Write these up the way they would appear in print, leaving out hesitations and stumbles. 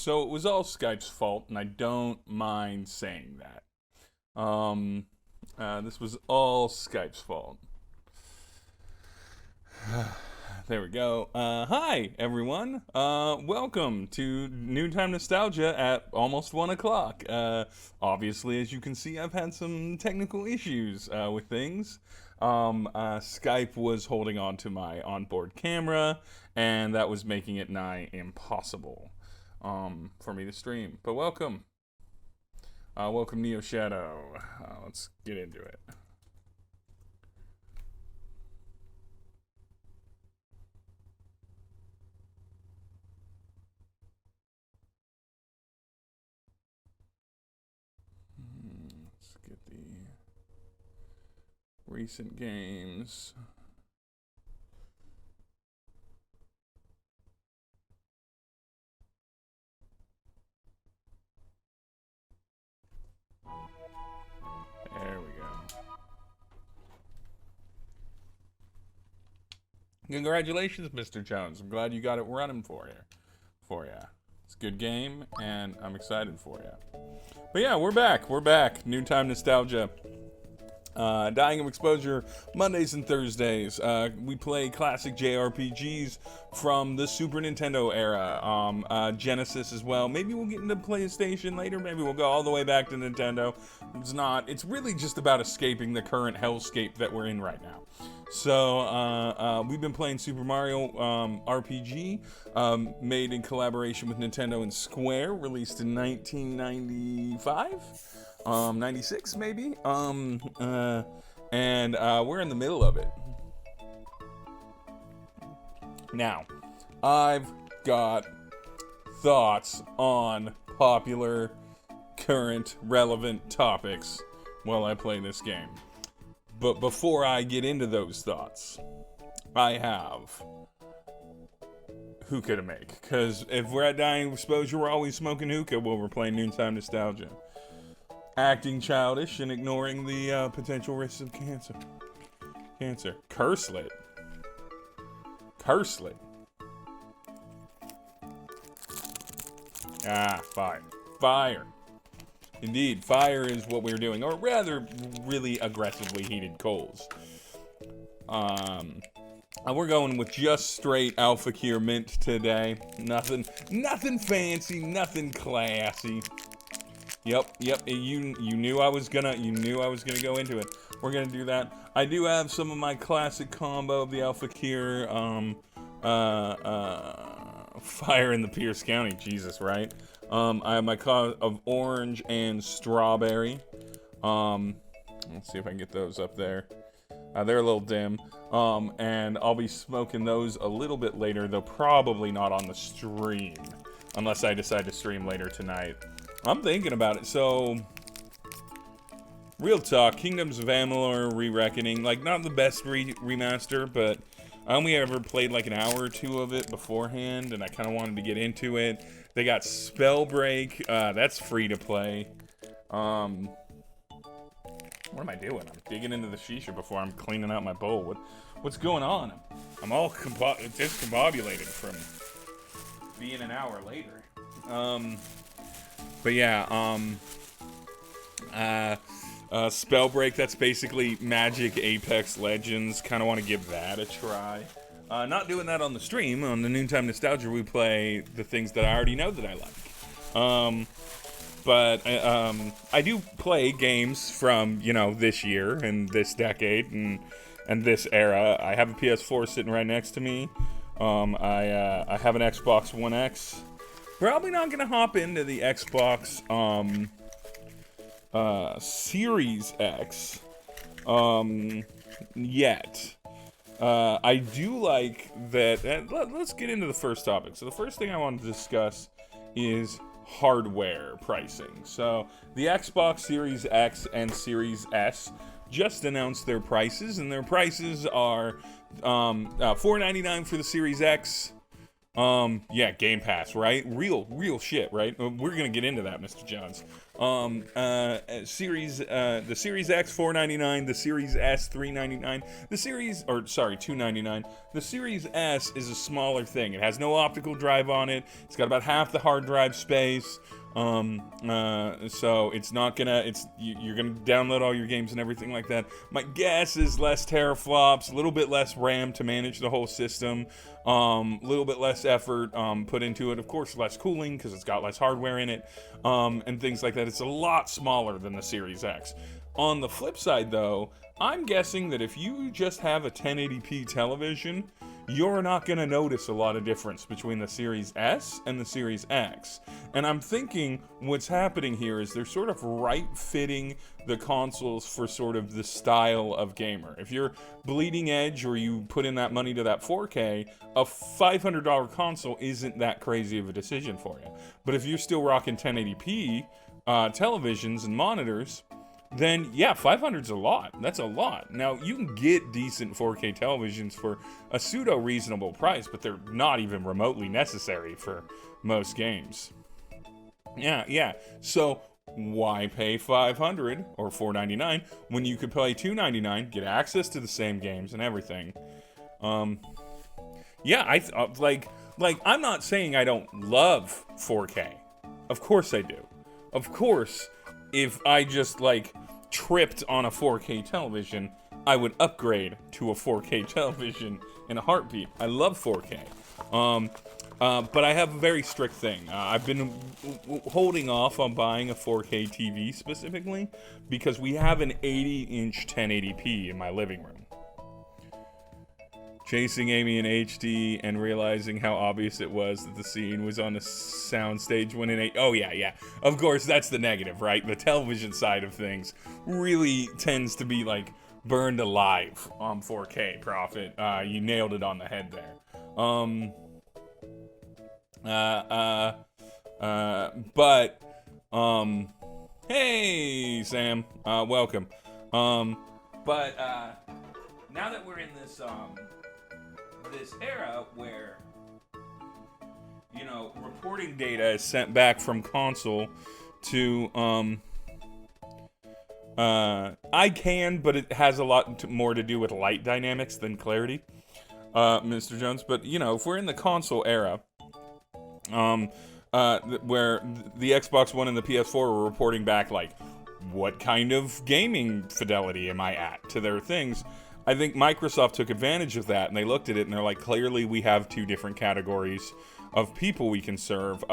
So it was all Skype's fault, and I don't mind saying that. This was all Skype's fault. There we go. Hi, everyone. Welcome to Noontime Nostalgia at almost 1 o'clock. Obviously, as you can see, I've had some technical issues with things. Skype was holding on to my onboard camera, and that was making it nigh impossible for me to stream. But welcome. Welcome, Neo Shadow. Let's get into it. Let's get the recent games. There we go. Congratulations, Mr. Jones. I'm glad you got it running for you. It's a good game, and I'm excited for you. But yeah, we're back. Noontime Nostalgia. Dying of Exposure, Mondays and Thursdays. We play classic JRPGs from the Super Nintendo era, Genesis as well. Maybe we'll get into PlayStation later. Maybe we'll go all the way back to Nintendo. It's really just about escaping the current hellscape that we're in right now. So, we've been playing Super Mario RPG, made in collaboration with Nintendo and Square, released in 1995? 96 maybe? We're in the middle of it. Now, I've got thoughts on popular, current, relevant topics while I play this game. But before I get into those thoughts, I have hookah to make. Because if we're at Dying of Exposure, we're always smoking hookah while we're playing Noontime Nostalgia. Acting childish and ignoring the potential risks of cancer. Curselet. Fire. Indeed, fire is what we're doing, or rather, really aggressively heated coals. We're going with just straight Alpha Cure mint today. Nothing fancy, nothing classy. Yep. You knew I was gonna go into it. We're gonna do that. I do have some of my classic combo of the Alpha Cure, fire in the Pierce County. Jesus, right? I have my of orange and strawberry. Let's see if I can get those up there. They're a little dim. And I'll be smoking those a little bit later, though probably not on the stream, unless I decide to stream later tonight. I'm thinking about it. So, real talk, Kingdoms of Amalur Re-Reckoning, like, not the best remaster, but I only ever played like an hour or two of it beforehand, and I kind of wanted to get into it. They got Spellbreak, that's free to play. What am I doing? I'm digging into the shisha before I'm cleaning out my bowl. What's going on? I'm all discombobulated from being an hour later. But yeah, Spellbreak, that's basically Magic Apex Legends. Kind of want to give that a try. Not doing that on the stream. On the Noontime Nostalgia, we play the things that I already know that I like. But I do play games from, this year and this decade and this era. I have a PS4 sitting right next to me. I have an Xbox One X. Probably not going to hop into the Xbox Series X yet. I do like that. Let's get into the first topic. So the first thing I want to discuss is hardware pricing. So the Xbox Series X and Series S just announced their prices, and their prices are $499 for the Series X, Yeah, Game Pass, right? Real shit, right? We're gonna get into that, Mr. Jones. The Series X $499, the Series S $399, $299. The Series S is a smaller thing. It has no optical drive on it. It's got about half the hard drive space. So it's not gonna, you're gonna download all your games and everything like that. My guess is less teraflops, a little bit less RAM to manage the whole system, a little bit less effort put into it. Of course, less cooling because it's got less hardware in it, and things like that. It's a lot smaller than the Series X. On the flip side, though, I'm guessing that if you just have a 1080p television, you're not going to notice a lot of difference between the Series S and the Series X. And I'm thinking what's happening here is they're sort of right-fitting the consoles for sort of the style of gamer. If you're bleeding edge or you put in that money to that 4K, a $500 console isn't that crazy of a decision for you. But if you're still rocking 1080p televisions and monitors, then yeah, 500's a lot. That's a lot. Now, you can get decent 4K televisions for a pseudo-reasonable price, but they're not even remotely necessary for most games. Yeah. So, why pay $500 or $499 when you could pay $299, get access to the same games and everything? Yeah, I'm not saying I don't love 4K. Of course I do. Of course, if I just tripped on a 4K television, I would upgrade to a 4K television in a heartbeat. I love 4K. But I have a very strict thing. I've been holding off on buying a 4K TV specifically because we have an 80-inch 1080p in my living room. Chasing Amy in HD and realizing how obvious it was that the scene was on a soundstage when oh yeah. Of course, that's the negative, right? The television side of things really tends to be burned alive on 4K, Prophet. You nailed it on the head there. Hey, Sam. Welcome. But now that we're in this era where, reporting data is sent back from console to, I can, but it has a lot more to do with light dynamics than clarity, Mr. Jones. But, if we're in the console era, where the Xbox One and the PS4 were reporting back, what kind of gaming fidelity am I at to their things, I think Microsoft took advantage of that, and they looked at it, and they're clearly we have two different categories of people we can serve,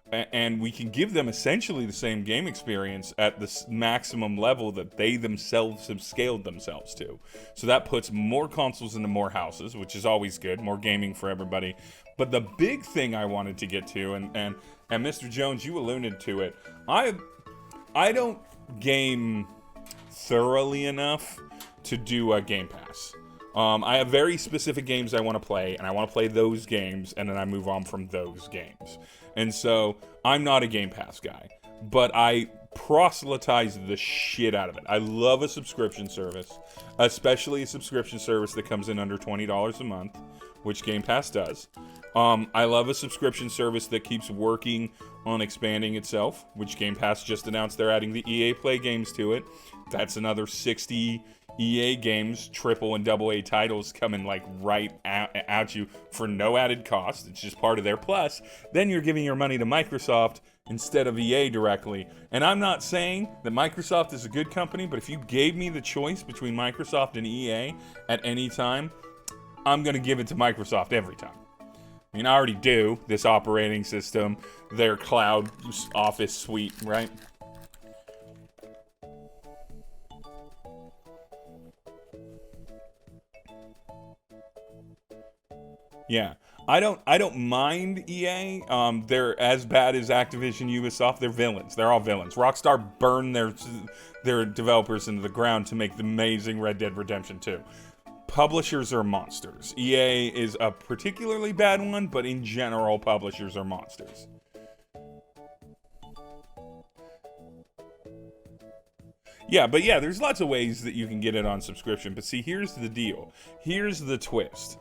and we can give them essentially the same game experience at the maximum level that they themselves have scaled themselves to. So that puts more consoles into more houses, which is always good, more gaming for everybody. But the big thing I wanted to get to, and Mr. Jones, you alluded to it, I don't game thoroughly enough to do a Game Pass. I have very specific games I want to play, and I want to play those games, and then I move on from those games. And so, I'm not a Game Pass guy, but I proselytize the shit out of it. I love a subscription service, especially a subscription service that comes in under $20 a month, which Game Pass does. I love a subscription service that keeps working on expanding itself, which Game Pass just announced they're adding the EA Play games to it. That's another 60 EA games, triple and double A titles coming right at you for no added cost. It's just part of their plus. Then you're giving your money to Microsoft instead of EA directly. And I'm not saying that Microsoft is a good company, but if you gave me the choice between Microsoft and EA at any time, I'm going to give it to Microsoft every time. I mean, I already do. This operating system, their cloud office suite, right? Yeah, I don't mind EA. They're as bad as Activision, Ubisoft. They're villains. They're all villains. Rockstar burned their developers into the ground to make the amazing Red Dead Redemption 2. Publishers are monsters. EA is a particularly bad one, but in general, publishers are monsters. Yeah, there's lots of ways that you can get it on subscription. But see, here's the deal. Here's the twist.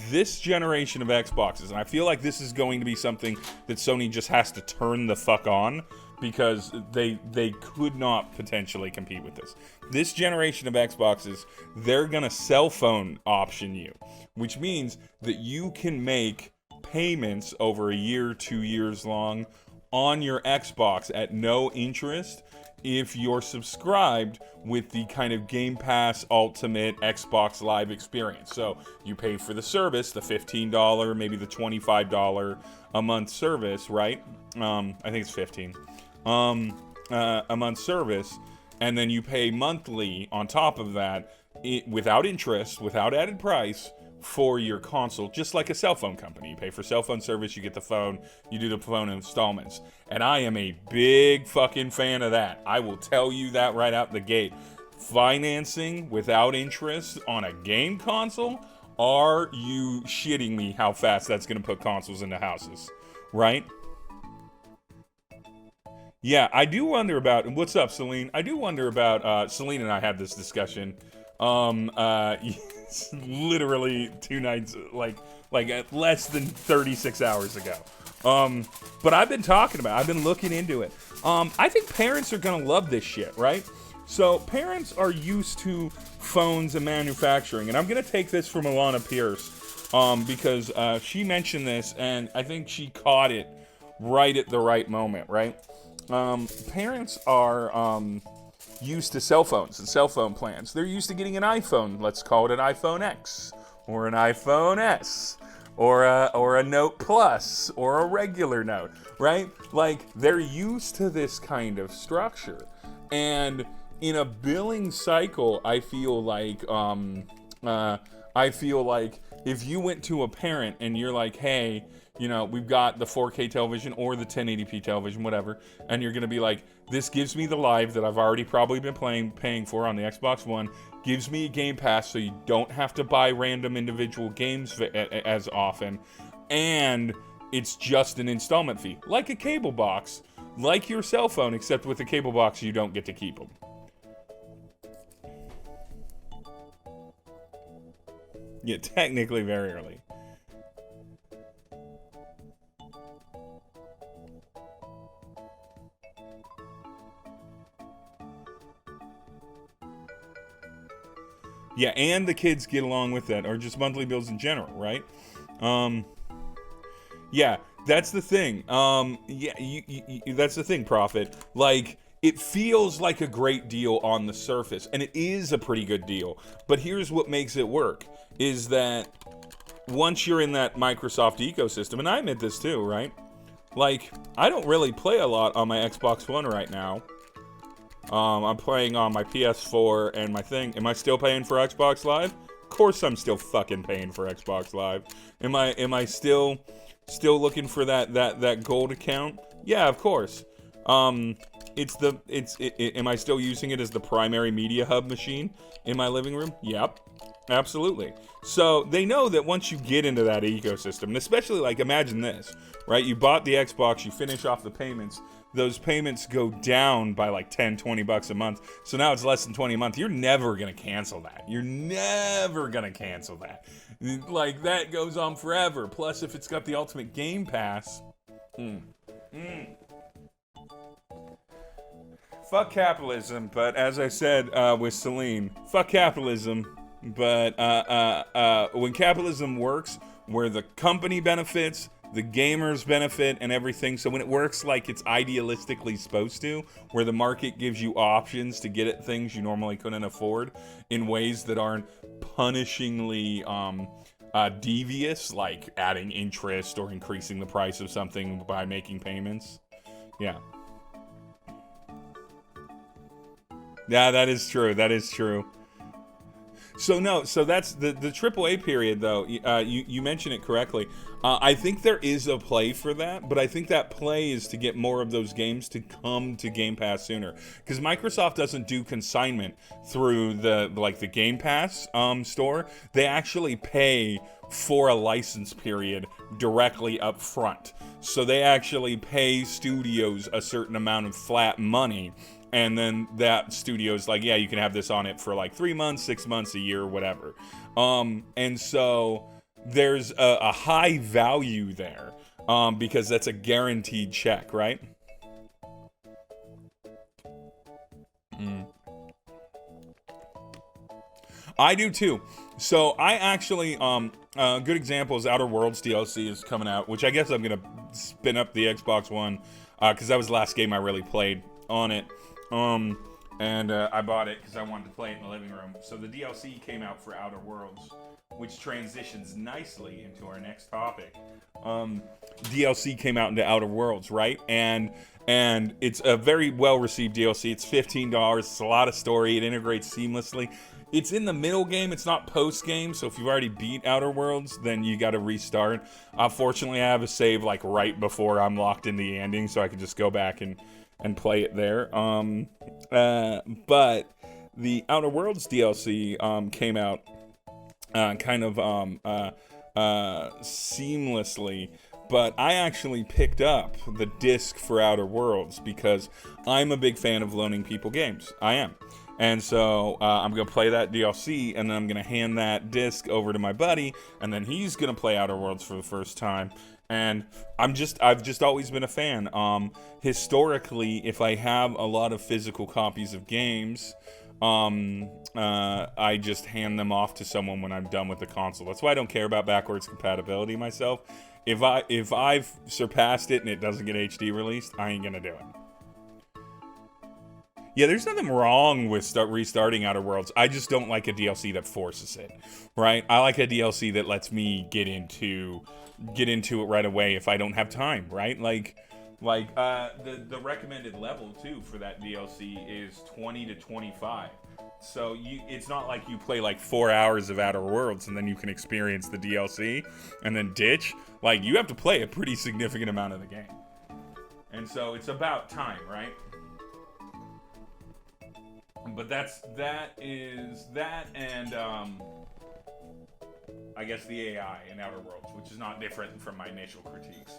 this generation of Xboxes, and I feel like this is going to be something that Sony just has to turn the fuck on, because they could not potentially compete with this. This generation of Xboxes, they're gonna cell phone option you, which means that you can make payments over a year, 2 years long on your Xbox at no interest if you're subscribed with the kind of Game Pass Ultimate Xbox Live experience. So you pay for the service, the $15, maybe the $25 a month service, right? I think it's 15. A month service, and then you pay monthly on top of that, without interest, without added price, for your console, just like a cell phone company. You pay for cell phone service, you get the phone, you do the phone installments. And I am a big fucking fan of that. I will tell you that right out the gate. Financing without interest on a game console? Are you shitting me how fast that's going to put consoles into houses? Right? Yeah, I do wonder about, what's up, Celine? I do wonder about, Celine and I had this discussion, literally 2 nights, like less than 36 hours ago. But I've been looking into it. I think parents are gonna love this shit, right? So parents are used to phones and manufacturing, and I'm gonna take this from Alana Pierce, because she mentioned this, and I think she caught it right at the right moment, right? Parents are used to cell phones and cell phone plans. They're used to getting an iPhone. Let's call it an iPhone X or an iPhone S or a Note Plus or a regular Note, right? Like, they're used to this kind of structure. And in a billing cycle, I feel like if you went to a parent and you're like, hey, you know, we've got the 4K television or the 1080p television, whatever, and you're going to be like, this gives me the live that I've already probably been paying for on the Xbox One, gives me a Game Pass so you don't have to buy random individual games as often, and it's just an installment fee, like a cable box, like your cell phone, except with the cable box you don't get to keep them. Yeah, technically very early. Yeah, and the kids get along with that, or just monthly bills in general, right? Yeah, that's the thing. That's the thing, Prophet. Like, it feels like a great deal on the surface, and it is a pretty good deal. But here's what makes it work, is that once you're in that Microsoft ecosystem, and I admit this too, right? Like, I don't really play a lot on my Xbox One right now. I'm playing on my PS4 and my thing. Am I still paying for Xbox Live? Of course I'm still fucking paying for Xbox Live. Am I still looking for that gold account? Yeah, of course. Am I still using it as the primary media hub machine in my living room? Yep. Absolutely. So they know that once you get into that ecosystem, and especially, like, imagine this, right? You bought the Xbox, you finish off the payments, those payments go down by like 10, 20 bucks a month. So now it's less than 20 a month. You're never going to cancel that. You're never going to cancel that. Like, that goes on forever. Plus, if it's got the ultimate Game Pass, fuck capitalism. But as I said with Celine, fuck capitalism. But when capitalism works, where the company benefits, the gamers benefit, and everything, so when it works like it's idealistically supposed to, where the market gives you options to get at things you normally couldn't afford in ways that aren't punishingly devious, like adding interest or increasing the price of something by making payments. Yeah. Yeah, that is true. That is true. So that's the AAA period, though. You mentioned it correctly. I think there is a play for that, but I think that play is to get more of those games to come to Game Pass sooner, because Microsoft doesn't do consignment through the Game Pass store. They actually pay for a license period directly up front. So they actually pay studios a certain amount of flat money. And then that studio's like, yeah, you can have this on it for like 3 months, 6 months, a year, whatever. And so there's a high value there, because that's a guaranteed check, right? I do too. So I actually, a good example is Outer Worlds DLC is coming out, which I guess I'm gonna spin up the Xbox One, because that was the last game I really played on it. And I bought it because I wanted to play it in the living room. So the DLC came out for Outer Worlds, which transitions nicely into our next topic. DLC came out into Outer Worlds, right? And it's a very well-received DLC. It's $15. It's a lot of story. It integrates seamlessly. It's in the middle game. It's not post-game. So if you've already beat Outer Worlds, then you got to restart. Fortunately, I have a save like right before I'm locked in the ending, so I can just go back and play it there. But the Outer Worlds DLC came out kind of seamlessly. But I actually picked up the disc for Outer Worlds because I'm a big fan of loaning people games. I am. And so I'm going to play that DLC, and then I'm going to hand that disc over to my buddy, and then he's going to play Outer Worlds for the first time. And I've just always been a fan. Historically, if I have a lot of physical copies of games, I just hand them off to someone when I'm done with the console. That's why I don't care about backwards compatibility myself. If I've surpassed it and it doesn't get HD released, I ain't gonna do it. Yeah, there's nothing wrong with restarting Outer Worlds. I just don't like a DLC that forces it, right? I like a DLC that lets me get into it right away if I don't have time, right? Like the recommended level too for that DLC is 20 to 25. So it's not like you play like 4 hours of Outer Worlds and then you can experience the DLC and then ditch. Like, you have to play a pretty significant amount of the game. And so it's about time, right? But that and I guess the AI in Outer Worlds, which is not different from my initial critiques,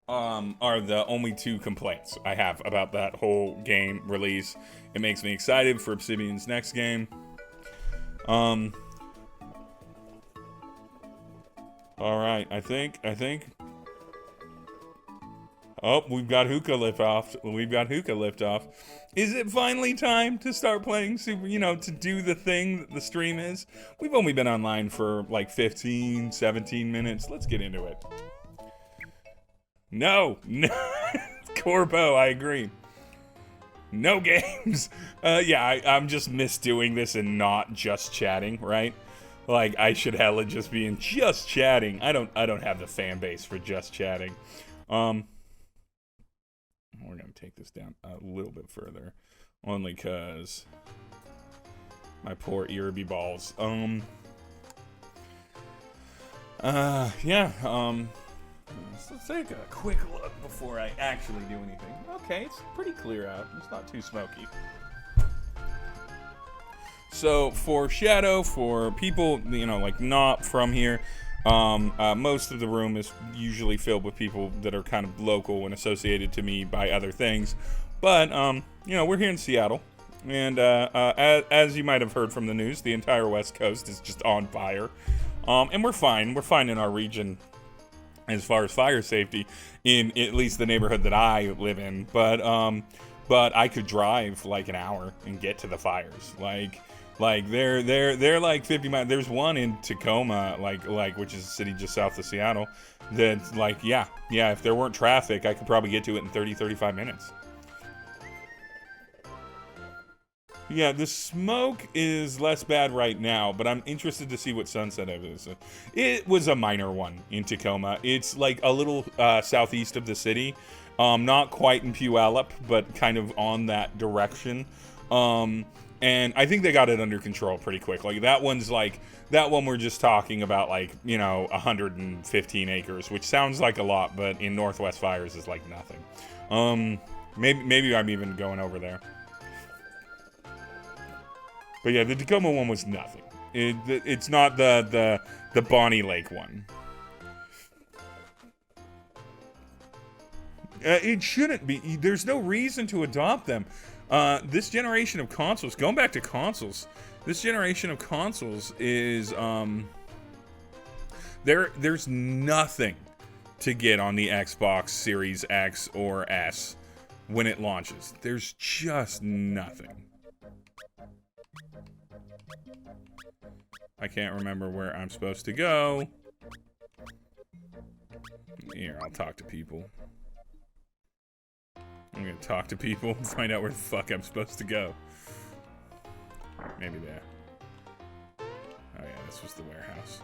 are the only two complaints I have about that whole game release. It makes me excited for Obsidian's next game. All right, I think. Oh, we've got hookah lift off. Is it finally time to start playing to do the thing that the stream is? We've only been online for like 15, 17 minutes. Let's get into it. No. Corpo, I agree. No games. I'm just misdoing this and not just chatting, right? Like, I should hella just be in just chatting. I don't have the fan base for just chatting. We're gonna take this down a little bit further, only cause my poor Irby balls. Let's take a quick look before I actually do anything. Okay, it's pretty clear out. It's not too smoky. So for Shadow, for people like not from here, most of the room is usually filled with people that are kind of local and associated to me by other things. But, we're here in Seattle. And as you might have heard from the news, the entire West Coast is just on fire. And we're fine. We're fine in our region as far as fire safety, in at least the neighborhood that I live in. But I could drive like an hour and get to the fires. Like they're like 50 miles. There's one in Tacoma, like which is a city just south of Seattle. That's like, yeah. If there weren't traffic, I could probably get to it in 35 minutes. Yeah, the smoke is less bad right now, but I'm interested to see what Sunset is. It was a minor one in Tacoma. It's like a little southeast of the city. Not quite in Puyallup, but kind of on that direction. And I think they got it under control pretty quick. Like, that one we're just talking about, 115 acres, which sounds like a lot, but in Northwest Fires is like nothing. Maybe I'm even going over there. But yeah, the Tacoma one was nothing. It's not the Bonnie Lake one. It shouldn't be. There's no reason to adopt them. This generation of consoles, going back to consoles, this generation of consoles is There's nothing to get on the Xbox Series X or S when it launches. There's just nothing. I can't remember where I'm supposed to go. Here, I'll talk to people. I'm gonna talk to people and find out where the fuck I'm supposed to go. Maybe there. Oh yeah, this was the warehouse.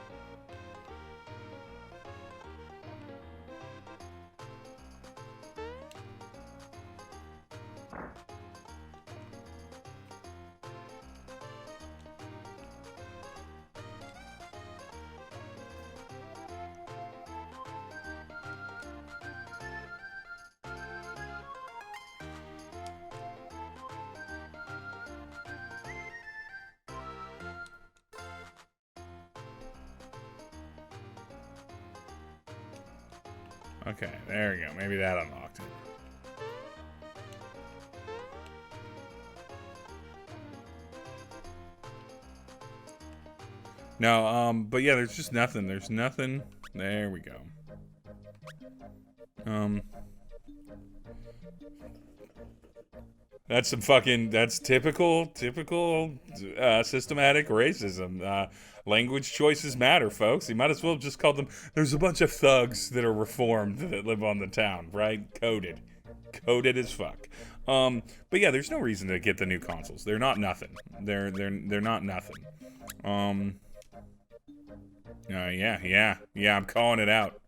Okay, there we go. Maybe that unlocked it. No, but yeah, there's just nothing. There's nothing. There we go. That's some fucking, that's typical systematic racism. Language choices matter, folks. You might as well just call them, there's a bunch of thugs that are reformed that live on the town, right? Coded as fuck. But yeah, there's no reason to get the new consoles. They're not nothing. They're not nothing. Yeah, I'm calling it out.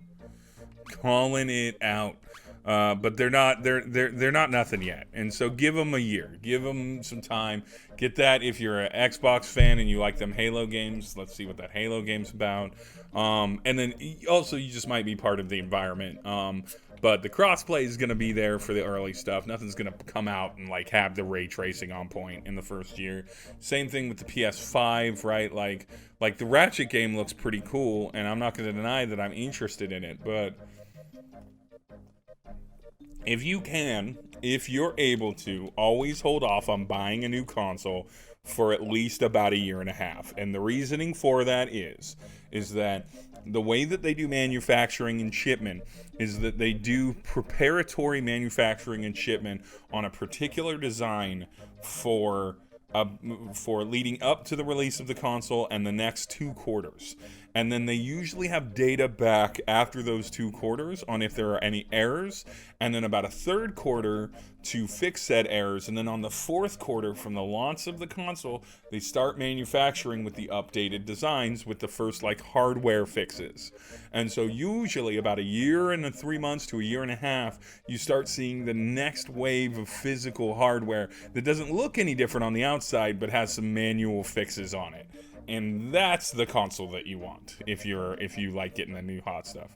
But they're not nothing yet, and so give them a year, give them some time, get that. If you're an Xbox fan and you like them Halo games, let's see what that Halo game's about. And then also you just might be part of the environment. But the crossplay is going to be there for the early stuff. Nothing's going to come out and like have the ray tracing on point in the first year. Same thing with the PS5, right? Like the Ratchet game looks pretty cool, and I'm not going to deny that I'm interested in it, but if you're able to, always hold off on buying a new console for at least about a year and a half. And the reasoning for that is that the way that they do manufacturing and shipment is that they do preparatory manufacturing and shipment on a particular design for leading up to the release of the console and the next 2 quarters. And then they usually have data back after those 2 quarters on if there are any errors, and then about a 3rd quarter to fix said errors. And then on the 4th quarter from the launch of the console, they start manufacturing with the updated designs with the first like hardware fixes. And so usually about a year and 3 months to a year and a half, you start seeing the next wave of physical hardware that doesn't look any different on the outside but has some manual fixes on it. And that's the console that you want if you like getting the new hot stuff.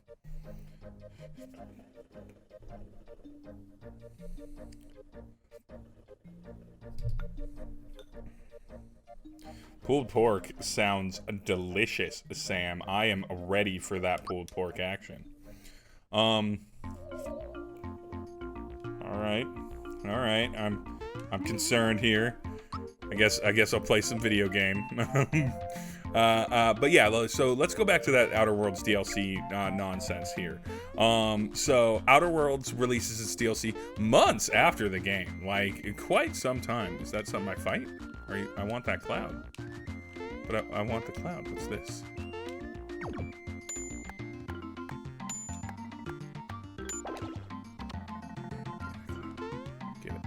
Pulled pork sounds delicious, Sam. I am ready for that pulled pork action. All right. I'm concerned here. I guess I'll play some video game. But yeah, so let's go back to that Outer Worlds DLC nonsense here. So Outer Worlds releases its DLC months after the game, like quite some time. Is that something I fight? I want that cloud. But I want the cloud. What's this? Get it.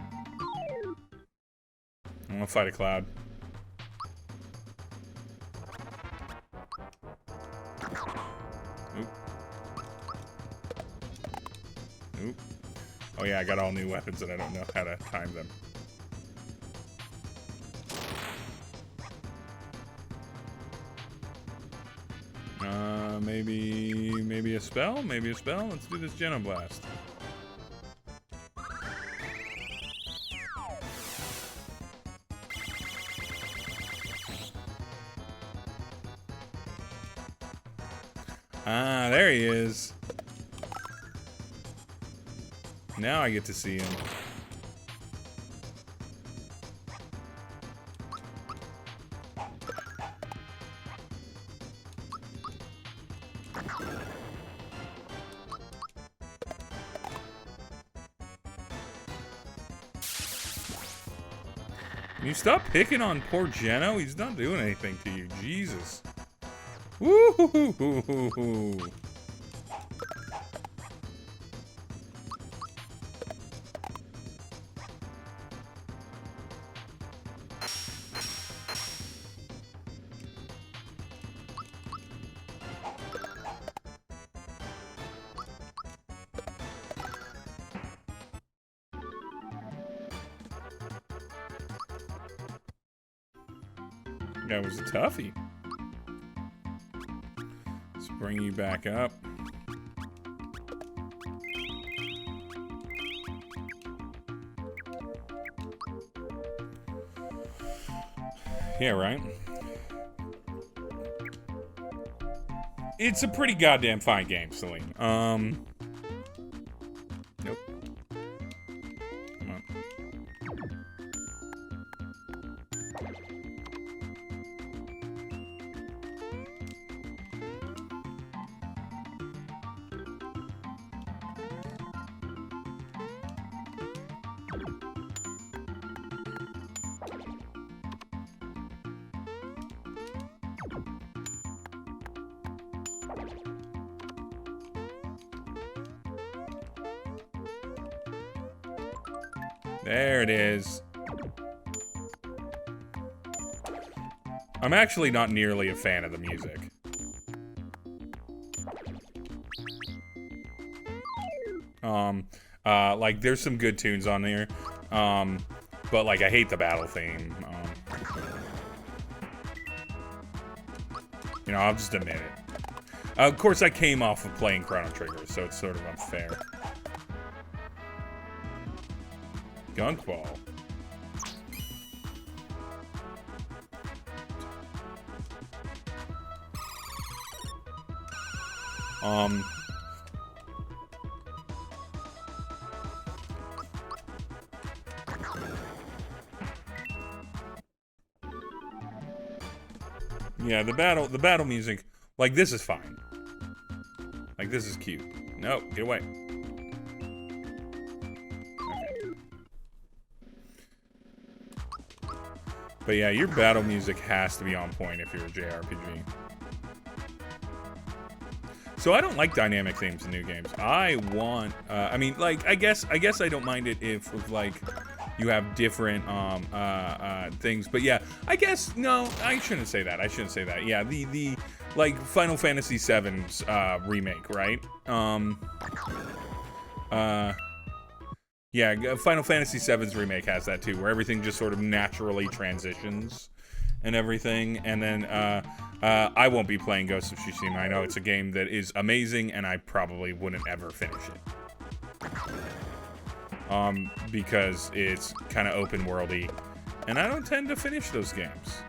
I'm gonna fight a cloud. Oop. Oh yeah, I got all new weapons and I don't know how to time them. Maybe a spell? Maybe a spell? Let's do this Genoblast. Ah, there he is. Now I get to see him. Can you stop picking on poor Geno? He's not doing anything to you. Jesus. Woo-hoo-hoo-hoo-hoo. That was a toughie. Let's bring you back up. Yeah, right? It's a pretty goddamn fine game, Celine. Nope. Come on. There it is. I'm actually not nearly a fan of the music. Like, there's some good tunes on there. But, like, I hate the battle theme. You know, I'll just admit it. Of course, I came off of playing Chrono Trigger, so it's sort of unfair. Gunk Ball. Yeah, the battle music, like, this is fine. Like, this is cute. No, get away. But yeah, your battle music has to be on point if you're a JRPG. So I don't like dynamic themes in new games. I want, I mean, like, I guess I don't mind it if, like, you have different, things. But yeah, I guess, no, I shouldn't say that. I shouldn't say that. Yeah, the like, Final Fantasy VII's, remake, right? Yeah, Final Fantasy VII's remake has that too, where everything just sort of naturally transitions and everything. And then I won't be playing Ghost of Tsushima. I know it's a game that is amazing, and I probably wouldn't ever finish it. Because it's kind of open worldy, and I don't tend to finish those games.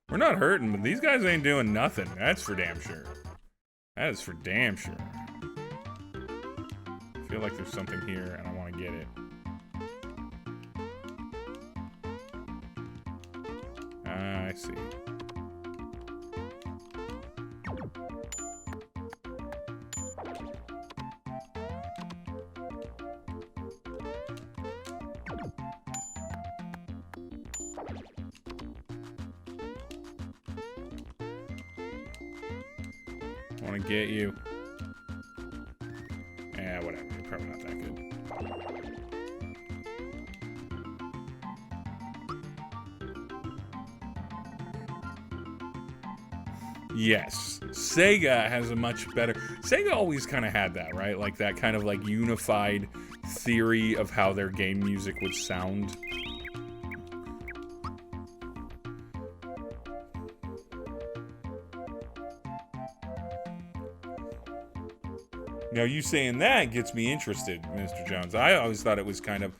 We're not hurting, but these guys ain't doing nothing. That's for damn sure. That is for damn sure. I feel like there's something here, and I want to get it. I see. Want to get you. Yeah, whatever. You're probably not that good. Yes. Sega has a much better... Sega always kind of had that, right? Like that kind of like unified theory of how their game music would sound. Now, you saying that gets me interested, Mr. Jones. I always thought it was kind of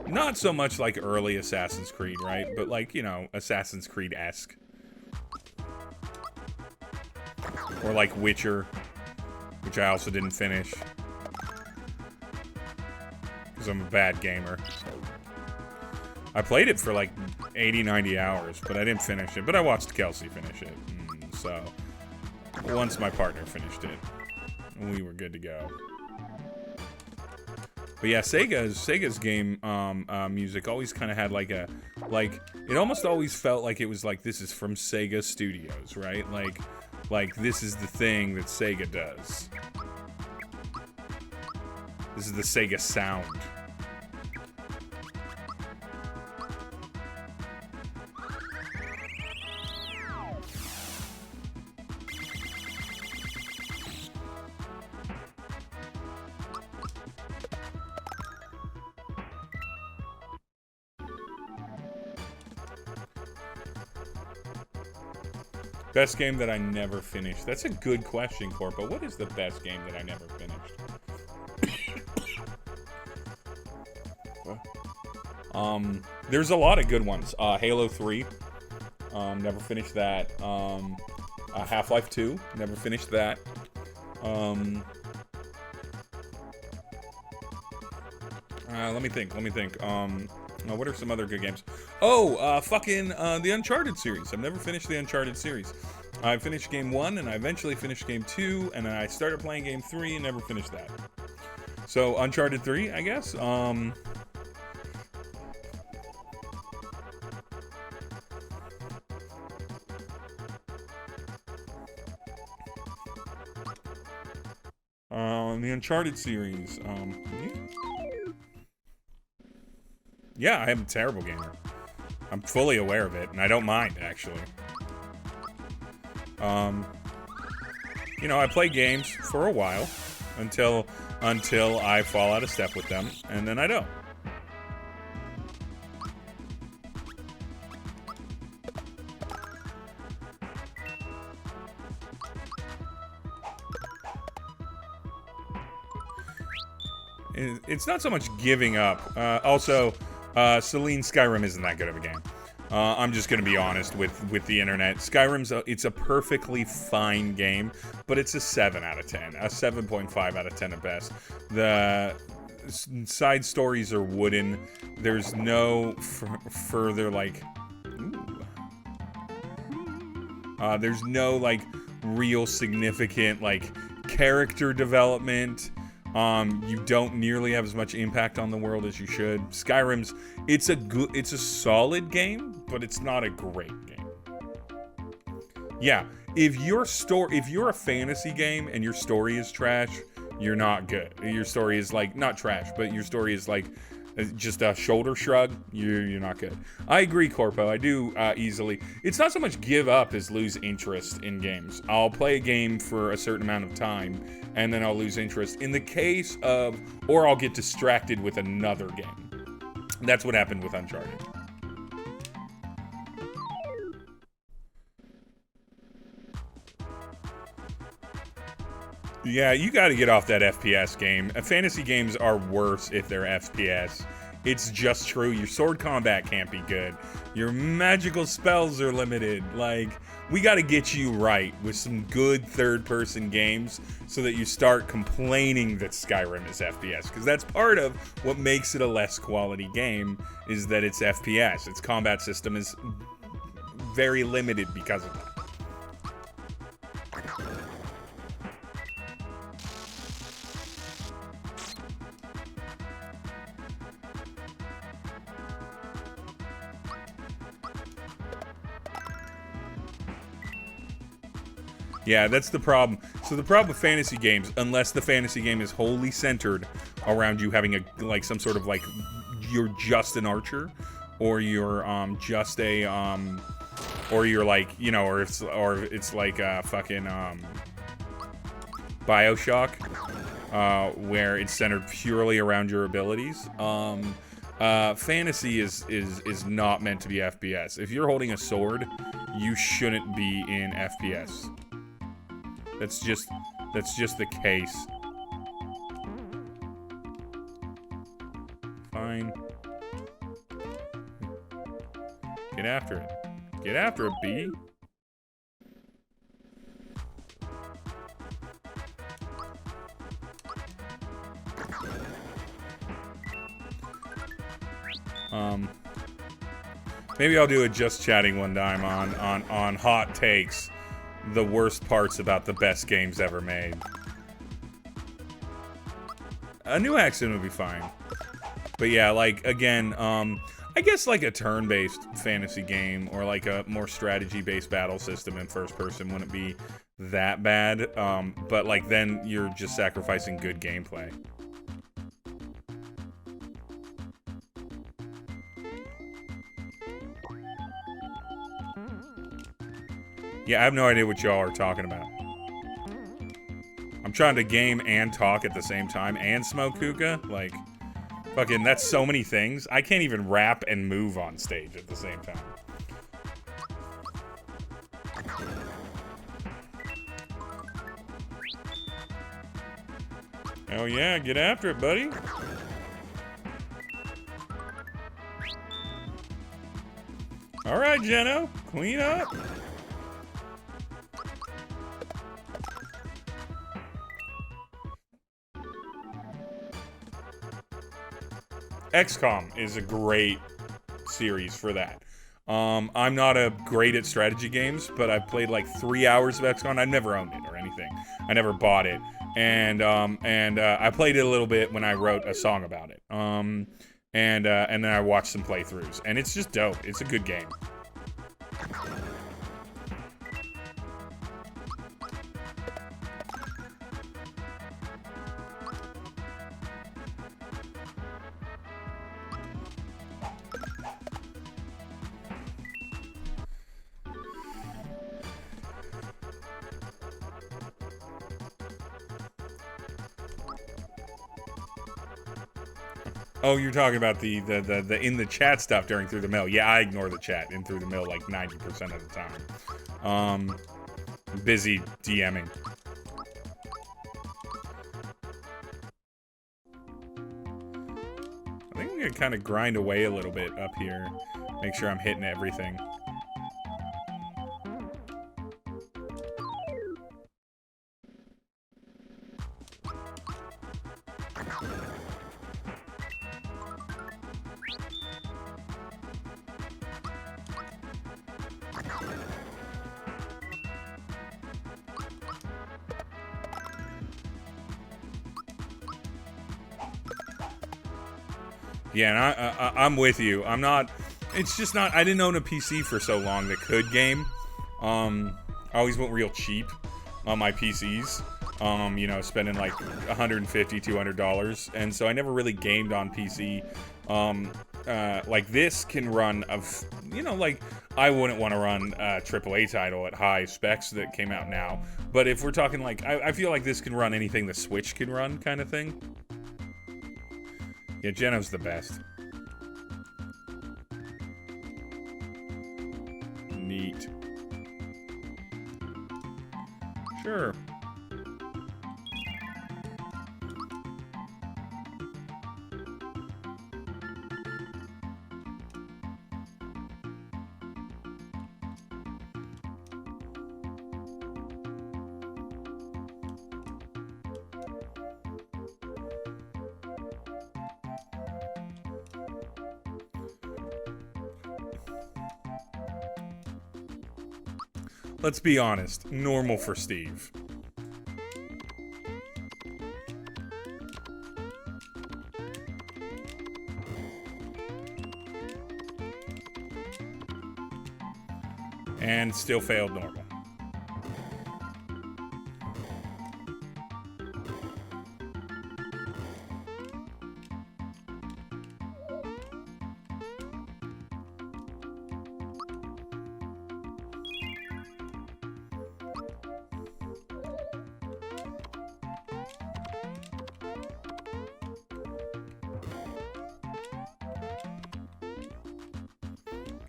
not so much like early Assassin's Creed, right? But like, you know, Assassin's Creed-esque. Or like Witcher, which I also didn't finish. Because I'm a bad gamer. I played it for like 80, 90 hours, but I didn't finish it. But I watched Kelsey finish it. So once my partner finished it, we were good to go. But yeah, Sega's game music always kind of had like it almost always felt like it was like, this is from Sega Studios, right? Like this is the thing that Sega does. This is the Sega sound. Best game that I never finished. That's a good question, Corpo. What is the best game that I never finished? There's a lot of good ones. Halo 3. Never finished that. Half-Life 2. Never finished that. Let me think. What are some other good games? Oh, the Uncharted series. I've never finished the Uncharted series. I finished game 1, and I eventually finished game 2, and then I started playing game 3 and never finished that. So, Uncharted 3, I guess. The Uncharted series. Yeah, I am a terrible gamer. I'm fully aware of it, and I don't mind, actually. You know, I play games for a while until I fall out of step with them, and then I don't. It's not so much giving up. Also, Celine, Skyrim isn't that good of a game. I'm just gonna be honest with the internet. Skyrim's it's a perfectly fine game, but it's a 7 out of 10, a 7.5 out of 10 at best. The side stories are wooden. There's no further like, there's no like real significant like character development. You don't nearly have as much impact on the world as you should. Skyrim's, it's a solid game, but it's not a great game. Yeah, if you're a fantasy game and your story is trash, you're not good. Your story is like, not trash, but your story is like just a shoulder shrug, you're not good. I agree, Corpo. I do easily. It's not so much give up as lose interest in games. I'll play a game for a certain amount of time, and then I'll lose interest. In the case of, or I'll get distracted with another game. That's what happened with Uncharted. Yeah, you gotta get off that FPS game. Fantasy games are worse if they're FPS. It's just true. Your sword combat can't be good. Your magical spells are limited. Like, we gotta get you right with some good third-person games so that you start complaining that Skyrim is FPS. Because that's part of what makes it a less quality game, is that it's FPS. Its combat system is very limited because of that. Yeah, that's the problem. So the problem with fantasy games, unless the fantasy game is wholly centered around you having some sort of like, you're just an archer, or you're just a or you're like, you know, or it's like fucking BioShock, where it's centered purely around your abilities. Fantasy is not meant to be FPS. If you're holding a sword, you shouldn't be in FPS. That's just the case. Fine. Get after it. Get after it, B. Maybe I'll do a just chatting one time on hot takes. the worst parts about the best games ever made. A new accent would be fine. But yeah, like, again, I guess like a turn-based fantasy game or like a more strategy-based battle system in first person wouldn't be that bad. But like then you're just sacrificing good gameplay. Yeah, I have no idea what y'all are talking about. I'm trying to game and talk at the same time and smoke hookah. Like, fucking, that's so many things. I can't even rap and move on stage at the same time. Oh yeah, get after it, buddy. All right, Jeno, clean up. XCOM is a great series for that. I'm not great at strategy games, but I've played like 3 hours of XCOM. I've never owned it or anything. I never bought it, and I played it a little bit when I wrote a song about it. And then I watched some playthroughs, and it's just dope. It's a good game. Oh, you're talking about the in the chat stuff during Through the Mill. Yeah, I ignore the chat in Through the Mill like 90% of the time. Busy DMing. I think I'm gonna kind of grind away a little bit up here. Make sure I'm hitting everything. Yeah, and I'm with you. I'm not. It's just not. I didn't own a PC for so long that could game. I always went real cheap on my PCs. You know, spending like $150, $200, and so I never really gamed on PC. Like this can run you know, like I wouldn't want to run a AAA title at high specs that came out now. But if we're talking like, I feel like this can run anything the Switch can run, kind of thing. Yeah, Geno's the best. Neat. Sure. Let's be honest, normal for Steve. And still failed normal.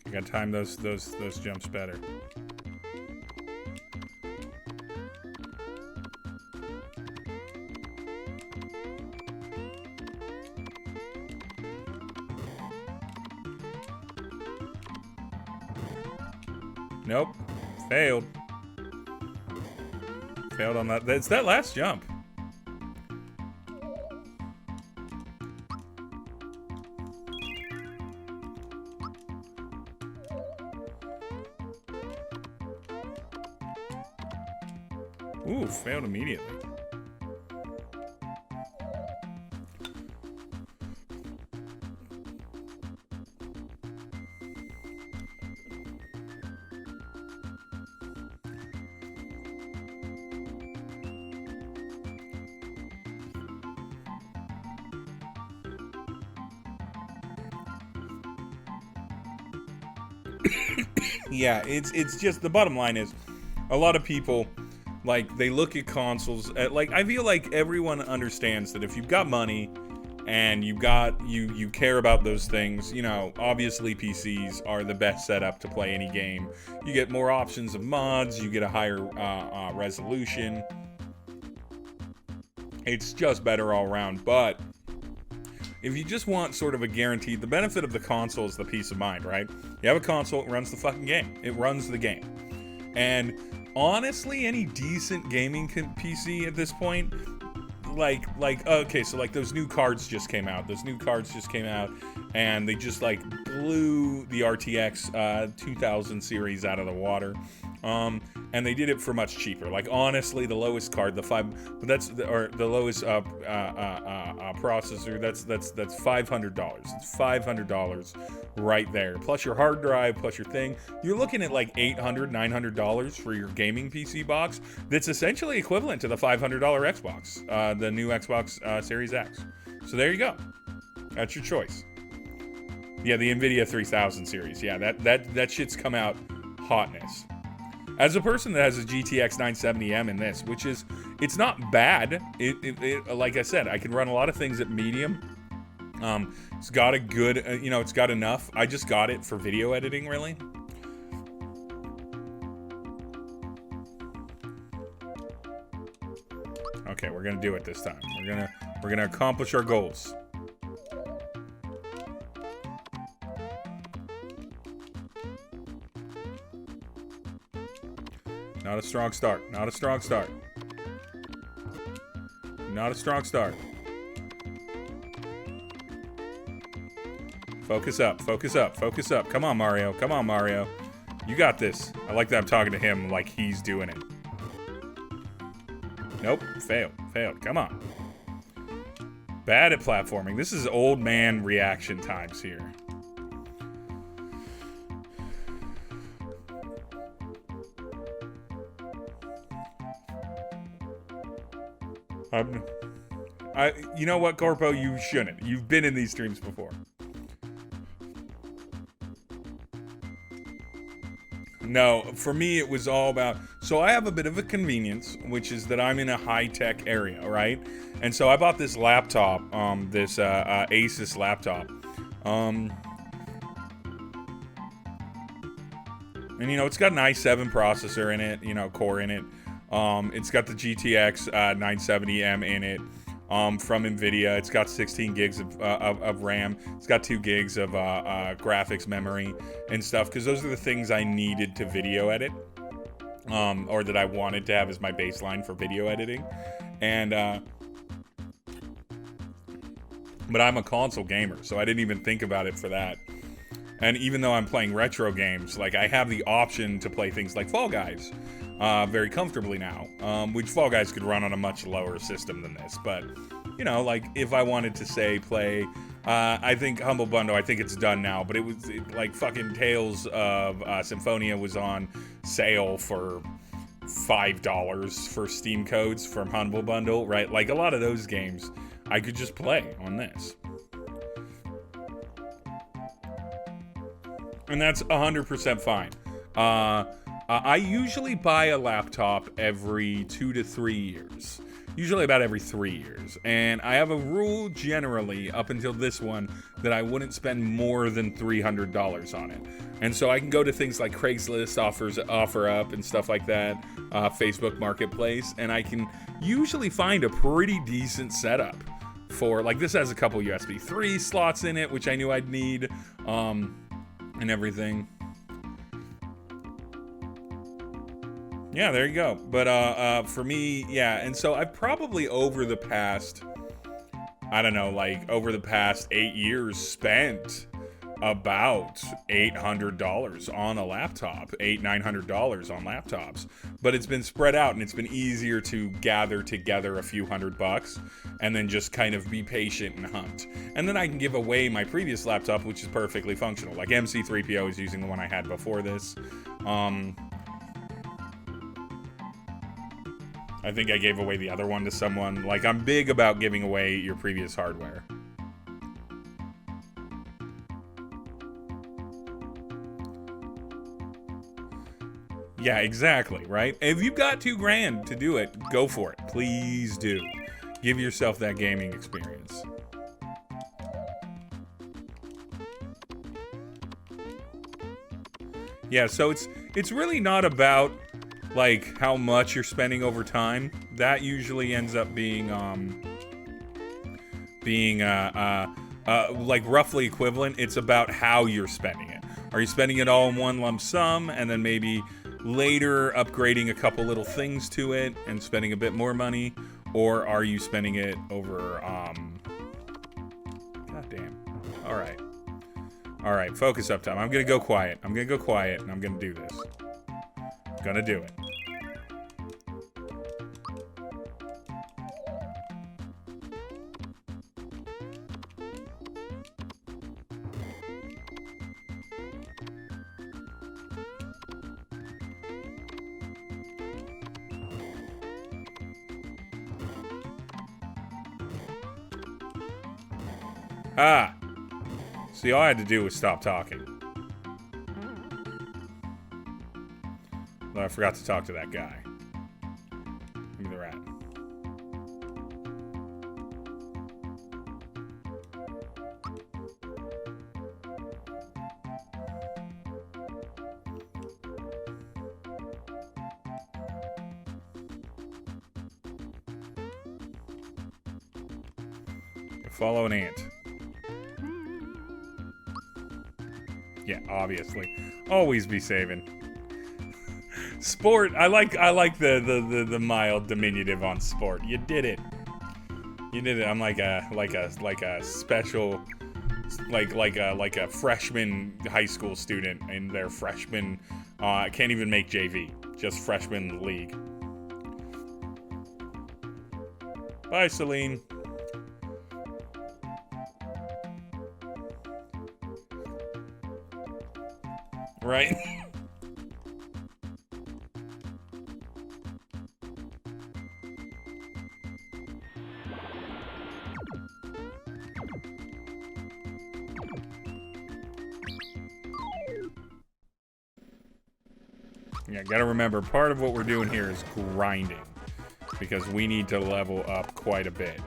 You gotta time those jumps better. Nope. Failed. Failed on that. It's that last jump. Ooh, failed immediately. Yeah, it's just the bottom line is a lot of people like they look at consoles like I feel like everyone understands that if you've got money and you care about those things, you know, obviously PCs are the best setup to play any game. You get more options of mods, you get a higher resolution. It's just better all around. But if you just want sort of a guaranteed, the benefit of the console is the peace of mind, right? You have a console, it runs the fucking game. It runs the game. And honestly, any decent gaming PC at this point, okay, so like those new cards just came out. And they just like blew the RTX 2000 series out of the water. And they did it for much cheaper. Like honestly, the lowest card, the lowest processor, that's $500. It's $500 right there. Plus your hard drive, plus your thing. You're looking at like $800, $900 for your gaming PC box. That's essentially equivalent to the $500 Xbox, the new Xbox Series X. So there you go. That's your choice. Yeah, the NVIDIA 3000 series. Yeah, that shit's come out hotness. As a person that has a GTX 970M in this, which is, it's not bad. It like I said, I can run a lot of things at medium. It's got a good, it's got enough. I just got it for video editing, really. Okay, we're gonna do it this time. We're gonna accomplish our goals. Not a strong start. Not a strong start. Not a strong start. Focus up. Focus up. Focus up. Come on, Mario. Come on, Mario. You got this. I like that I'm talking to him like he's doing it. Nope. Failed. Failed. Come on. Bad at platforming. This is old man reaction times here. You know what, Corpo? You shouldn't. You've been in these streams before. No, for me, it was all about... So I have a bit of a convenience, which is that I'm in a high-tech area, right? And so I bought this laptop, this Asus laptop. And, it's got an i7 processor in it, core in it. It's got the GTX 970M in it from NVIDIA. It's got 16 gigs of RAM. It's got 2 gigs of graphics memory and stuff, because those are the things I needed to video edit, or that I wanted to have as my baseline for video editing. And but I'm a console gamer, so I didn't even think about it for that. And even though I'm playing retro games, like I have the option to play things like Fall Guys very comfortably now, which Fall Guys could run on a much lower system than this. But, like if I wanted to say play, I think Humble Bundle, I think it's done now, but it was like fucking Tales of Symphonia was on sale for $5 for Steam codes from Humble Bundle, right? Like a lot of those games I could just play on this. And that's 100% fine. I usually buy a laptop every 2 to 3 years. Usually about every 3 years. And I have a rule generally, up until this one, that I wouldn't spend more than $300 on it. And so I can go to things like Craigslist, offer up and stuff like that, Facebook Marketplace, and I can usually find a pretty decent setup for, like, this has a couple USB 3 slots in it, which I knew I'd need, and everything. Yeah, there you go. But for me, yeah, and so I've probably over the past 8 years spent about $800 on a laptop, $900 on laptops, but it's been spread out and it's been easier to gather together a few $100 and then just kind of be patient and hunt. And then I can give away my previous laptop, which is perfectly functional. Like MC3PO is using the one I had before this. I think I gave away the other one to someone. Like, I'm big about giving away your previous hardware. Yeah, exactly, right? If you've got $2,000 to do it, go for it. Please do. Give yourself that gaming experience. Yeah, so it's really not about like how much you're spending over time. That usually ends up being like roughly equivalent. It's about how you're spending it. Are you spending it all in one lump sum and then maybe later upgrading a couple little things to it and spending a bit more money, or are you spending it over god damn. All right, focus up time. I'm gonna go quiet and I'm gonna do this. Gonna do it. Ah! See, all I had to do was stop talking. But I forgot to talk to that guy. Give me the rat. Follow an ant. Yeah, obviously. Always be saving. Sport. I like the mild diminutive on sport. You did it. You did it. I'm like a special like a freshman high school student in their freshman I can't even make JV. Just freshman league. Bye, Celine. Right? Yeah, gotta remember, part of what we're doing here is grinding, because we need to level up quite a bit.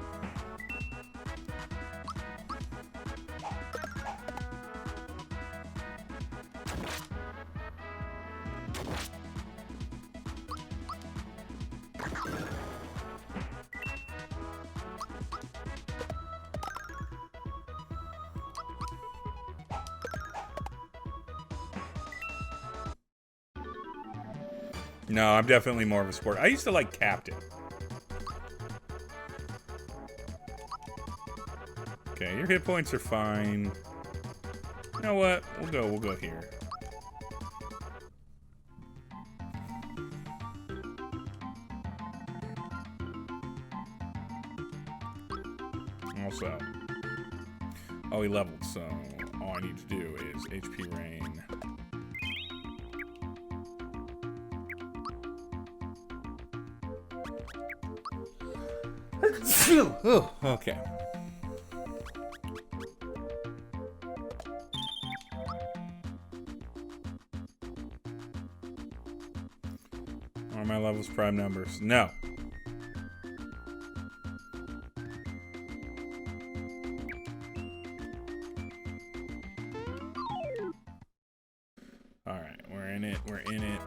No, I'm definitely more of a sport. I used to like captain. Okay, your hit points are fine. You know what? We'll go here. Also, oh, he leveled, so all I need to do is HP rain. Oh, okay. Are my levels prime numbers? No. Alright, we're in it, we're in it.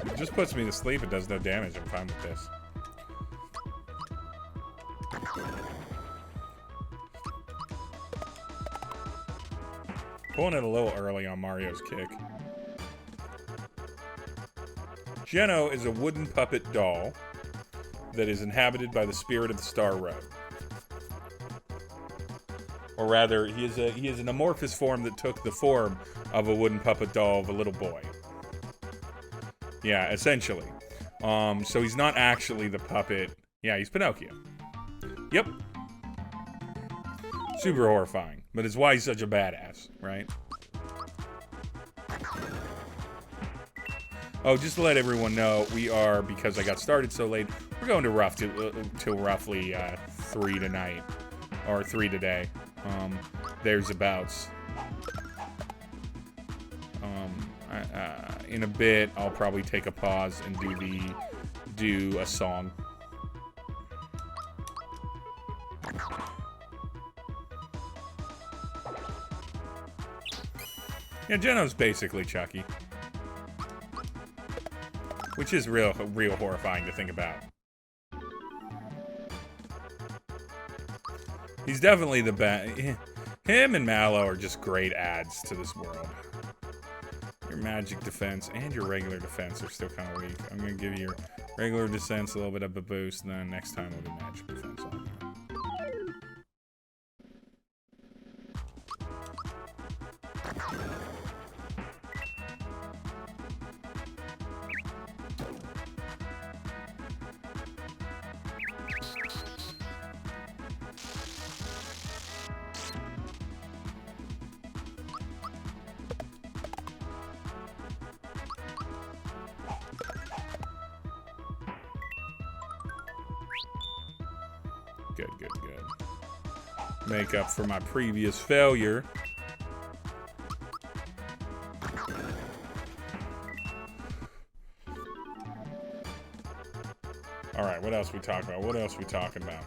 It just puts me to sleep. It does no damage. I'm fine with this. Pulling it a little early on Mario's kick. Geno is a wooden puppet doll that is inhabited by the spirit of the Star Road. Or rather, he is an amorphous form that took the form of a wooden puppet doll of a little boy. Yeah, essentially. So he's not actually the puppet. Yeah, he's Pinocchio. Yep. Super horrifying, but it's why he's such a badass, right? Oh, just to let everyone know, we are, because I got started so late, we're going to till roughly 3 tonight, or 3 today. There's abouts. In a bit, I'll probably take a pause and do a song. Yeah, Geno's basically Chucky. Which is real horrifying to think about. He's definitely the best. Him and Mallow are just great adds to this world. Your magic defense and your regular defense are still kind of weak. I'm going to give you your regular defense a little bit of a boost, and then next time we'll do magic defense on you. Good, good, good. Make up for my previous failure. Alright, what else we talking about? What else we talking about?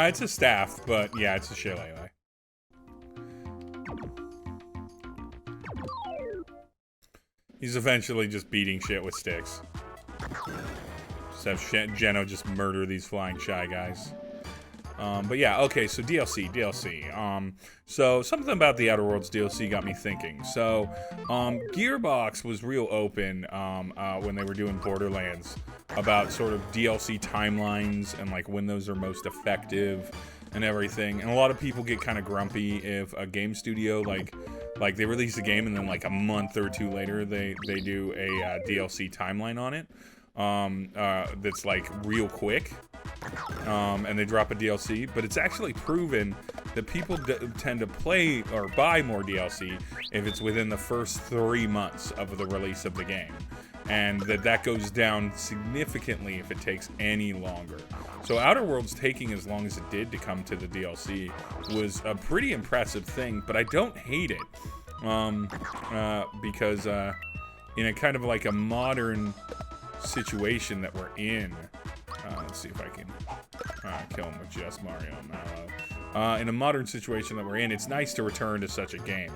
It's a staff, but yeah, it's a shillelagh. He's eventually just beating shit with sticks. Just have Geno just murder these flying shy guys. But yeah, okay, so DLC. So something about the Outer Worlds DLC got me thinking. So, Gearbox was real open when they were doing Borderlands about sort of DLC timelines and like when those are most effective and everything. And a lot of people get kind of grumpy if a game studio like they release a game and then like a month or two later they do a DLC timeline on it that's like real quick. And they drop a DLC, but it's actually proven that people tend to play or buy more DLC if it's within the first 3 months of the release of the game, and that goes down significantly if it takes any longer. So Outer Worlds taking as long as it did to come to the DLC was a pretty impressive thing, but I don't hate it because in a kind of like a modern situation that we're in. Let's see if I can kill him with just Mario and Mallow. In a modern situation that we're in, it's nice to return to such a game.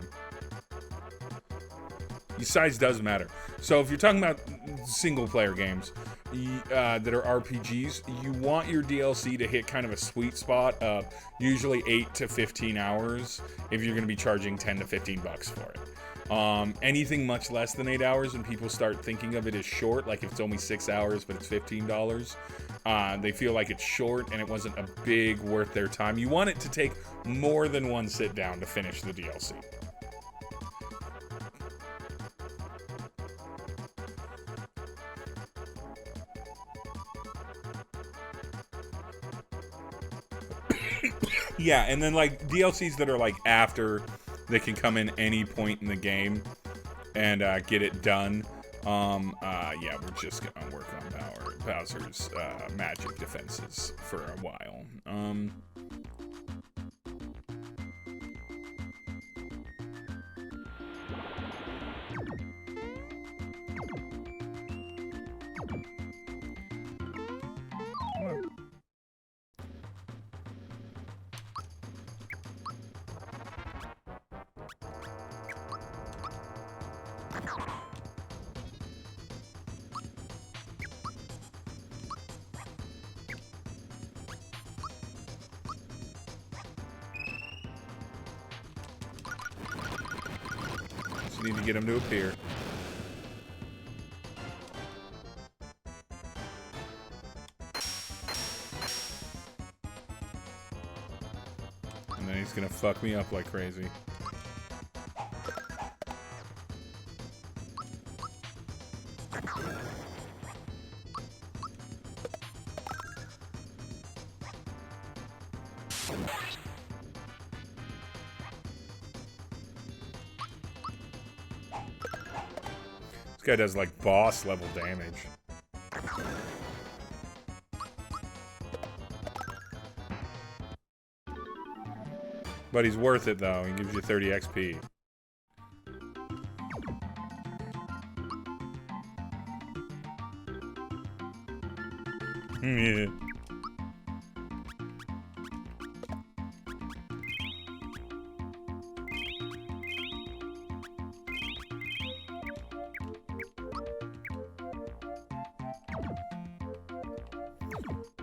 Size does matter. So if you're talking about single-player games that are RPGs, you want your DLC to hit kind of a sweet spot of usually 8 to 15 hours if you're going to be charging 10 to 15 bucks for it. Anything much less than 8 hours, and people start thinking of it as short, like if it's only 6 hours but it's $15, they feel like it's short and it wasn't a big worth their time. You want it to take more than one sit down to finish the DLC. Yeah, and then like DLCs that are like after, they can come in any point in the game and get it done. Yeah, we're just gonna work on Bowser's magic defenses for a while. Just need to get him to appear. And then he's gonna fuck me up like crazy. This guy does like boss level damage. But he's worth it though, he gives you 30 XP. Yeah.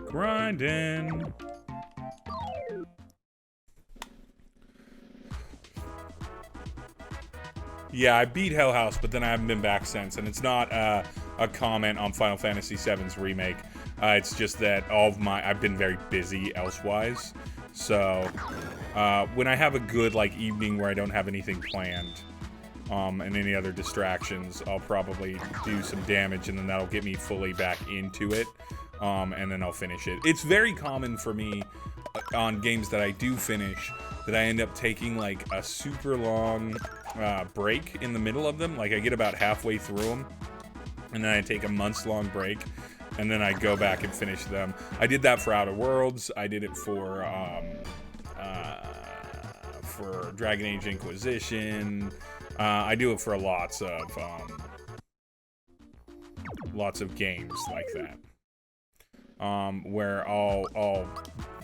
Grinding. Yeah, I beat Hell House, but then I haven't been back since, and it's not a comment on Final Fantasy VII's remake. It's just that I've been very busy elsewise. So, when I have a good, like, evening where I don't have anything planned, and any other distractions, I'll probably do some damage, and then that'll get me fully back into it, and then I'll finish it. It's very common for me on games that I do finish that I end up taking, like, a super long break in the middle of them. Like, I get about halfway through them, and then I take a months-long break, and then I go back and finish them. I did that for Outer Worlds. I did it for Dragon Age Inquisition. I do it for lots of games like that, where I'll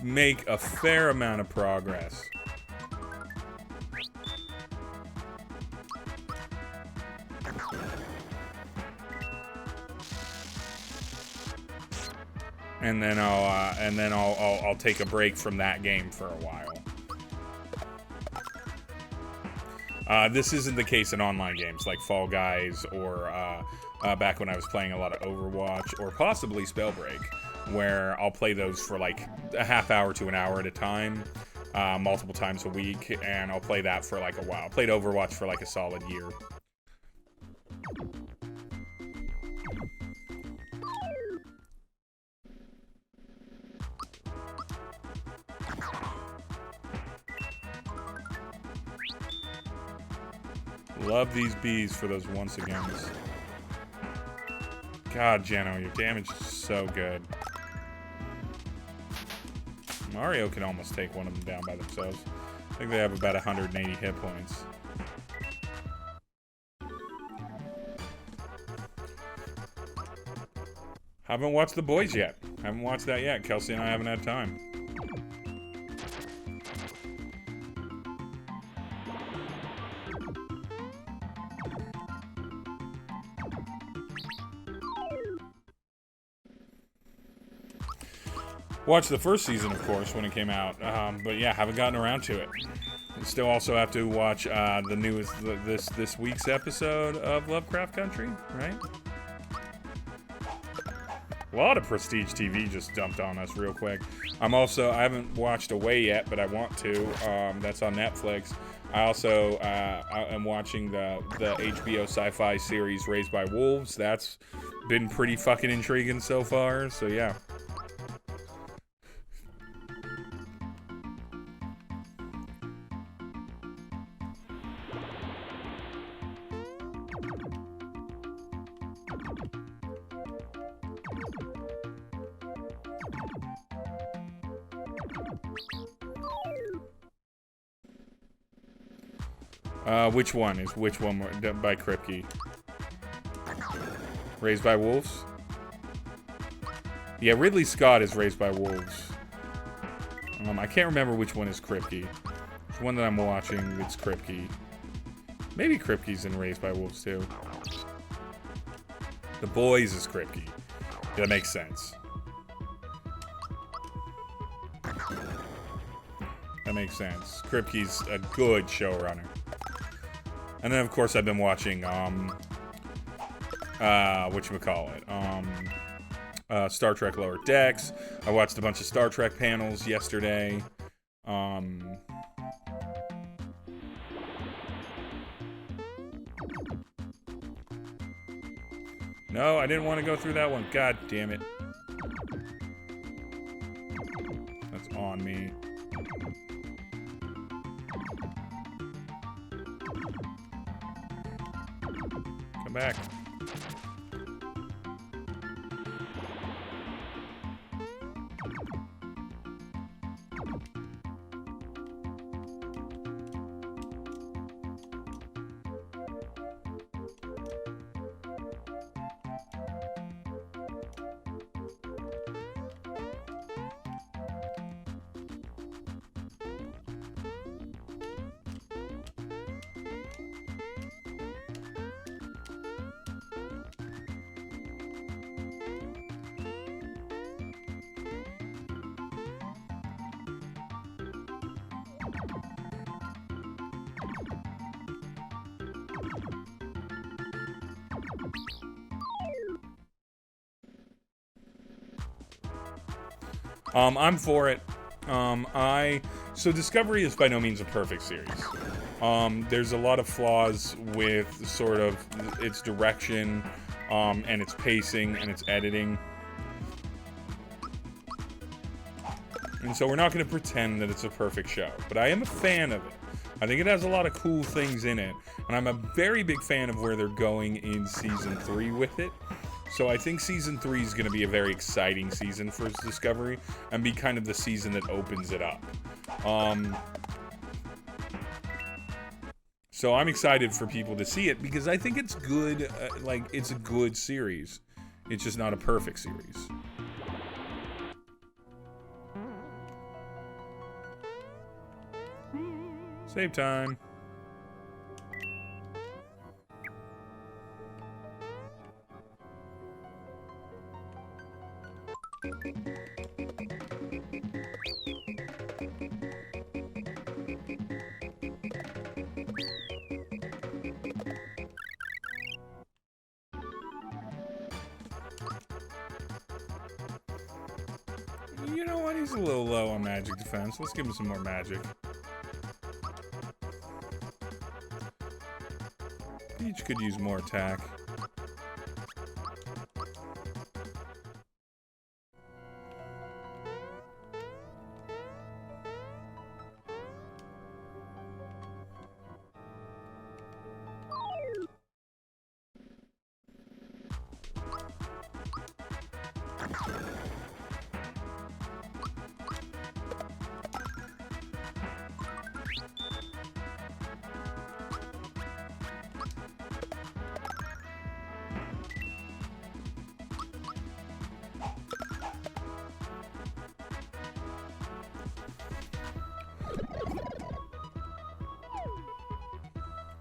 make a fair amount of progress. And then I'll take a break from that game for a while. This isn't the case in online games like Fall Guys or back when I was playing a lot of Overwatch or possibly Spellbreak, where I'll play those for like a half hour to an hour at a time, multiple times a week, and I'll play that for like a while. I played Overwatch for like a solid year. Love these bees for those once agains. God, Jeno, your damage is so good. Mario can almost take one of them down by themselves. I think they have about 180 hit points. Haven't watched The Boys yet. Haven't watched that yet. Kelsey and I haven't had time. Watched the first season, of course, when it came out, but yeah, haven't gotten around to it. Still also have to watch the newest, this week's episode of Lovecraft Country, right? A lot of prestige TV just dumped on us real quick. I haven't watched Away yet, but I want to. That's on Netflix. I also am watching the HBO sci-fi series Raised by Wolves. That's been pretty fucking intriguing so far, so yeah. Which one by Kripke? Raised by Wolves? Yeah, Ridley Scott is Raised by Wolves. I can't remember which one is Kripke. There's one that I'm watching that's Kripke. Maybe Kripke's in Raised by Wolves too. The Boys is Kripke. Yeah, that makes sense. That makes sense. Kripke's a good showrunner. And then, of course, I've been watching, whatchamacallit? Star Trek Lower Decks. I watched a bunch of Star Trek panels yesterday. No, I didn't want to go through that one. God damn it. That's on me. Come back. I'm for it. So Discovery is by no means a perfect series. There's a lot of flaws with sort of its direction, and its pacing and its editing. And so we're not going to pretend that it's a perfect show, but I am a fan of it. I think it has a lot of cool things in it, and I'm a very big fan of where they're going in Season 3 with it. So I think Season 3 is going to be a very exciting season for Discovery, and be kind of the season that opens it up. So I'm excited for people to see it, because I think it's good, it's a good series. It's just not a perfect series. Save time. You know what? He's a little low on magic defense. Let's give him some more magic. Peach could use more attack.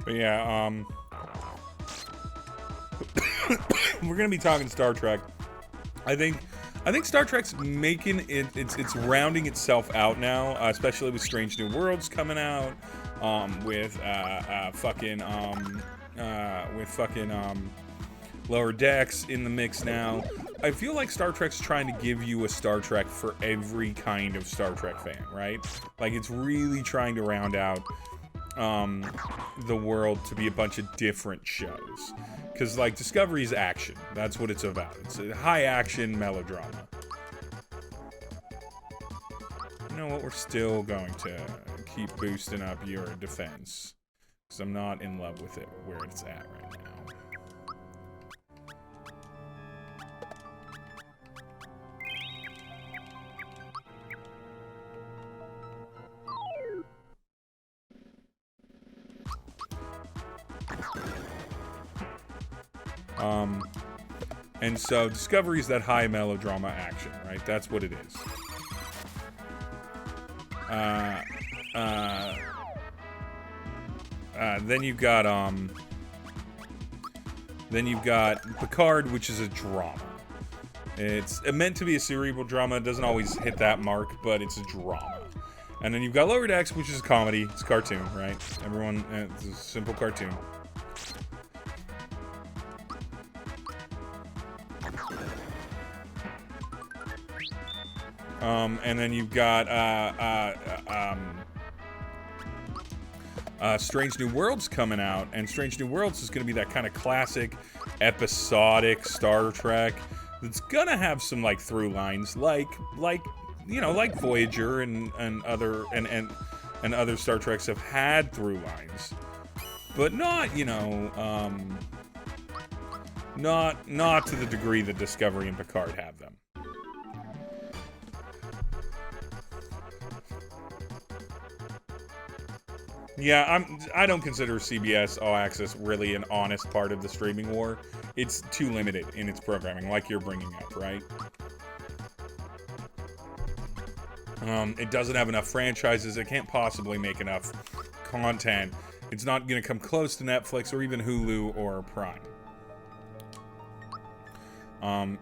But yeah, we're gonna be talking Star Trek. I think Star Trek's making it. It's rounding itself out now, especially with Strange New Worlds coming out, with Lower Decks in the mix now. I feel like Star Trek's trying to give you a Star Trek for every kind of Star Trek fan, right? Like, it's really trying to round out the world to be a bunch of different shows. Because, like, Discovery's action. That's what it's about. It's a high-action melodrama. You know what? We're still going to keep boosting up your defense. Because I'm not in love with it where it's at right now. And so Discovery is that high melodrama action, right? That's what it is. Then you've got Picard, which is a drama. It's meant to be a cerebral drama. It doesn't always hit that mark, but it's a drama. And then you've got Lower Decks, which is a comedy. It's a cartoon, right? Everyone, it's a simple cartoon. And then you've got Strange New Worlds coming out, and Strange New Worlds is going to be that kind of classic, episodic Star Trek that's gonna have some like through lines, like Voyager and other Star Treks have had through lines, but not not to the degree that Discovery and Picard have them. Yeah, I don't consider CBS All Access really an honest part of the streaming war. It's too limited in its programming, like you're bringing up, right? It doesn't have enough franchises. It can't possibly make enough content. It's not going to come close to Netflix or even Hulu or Prime.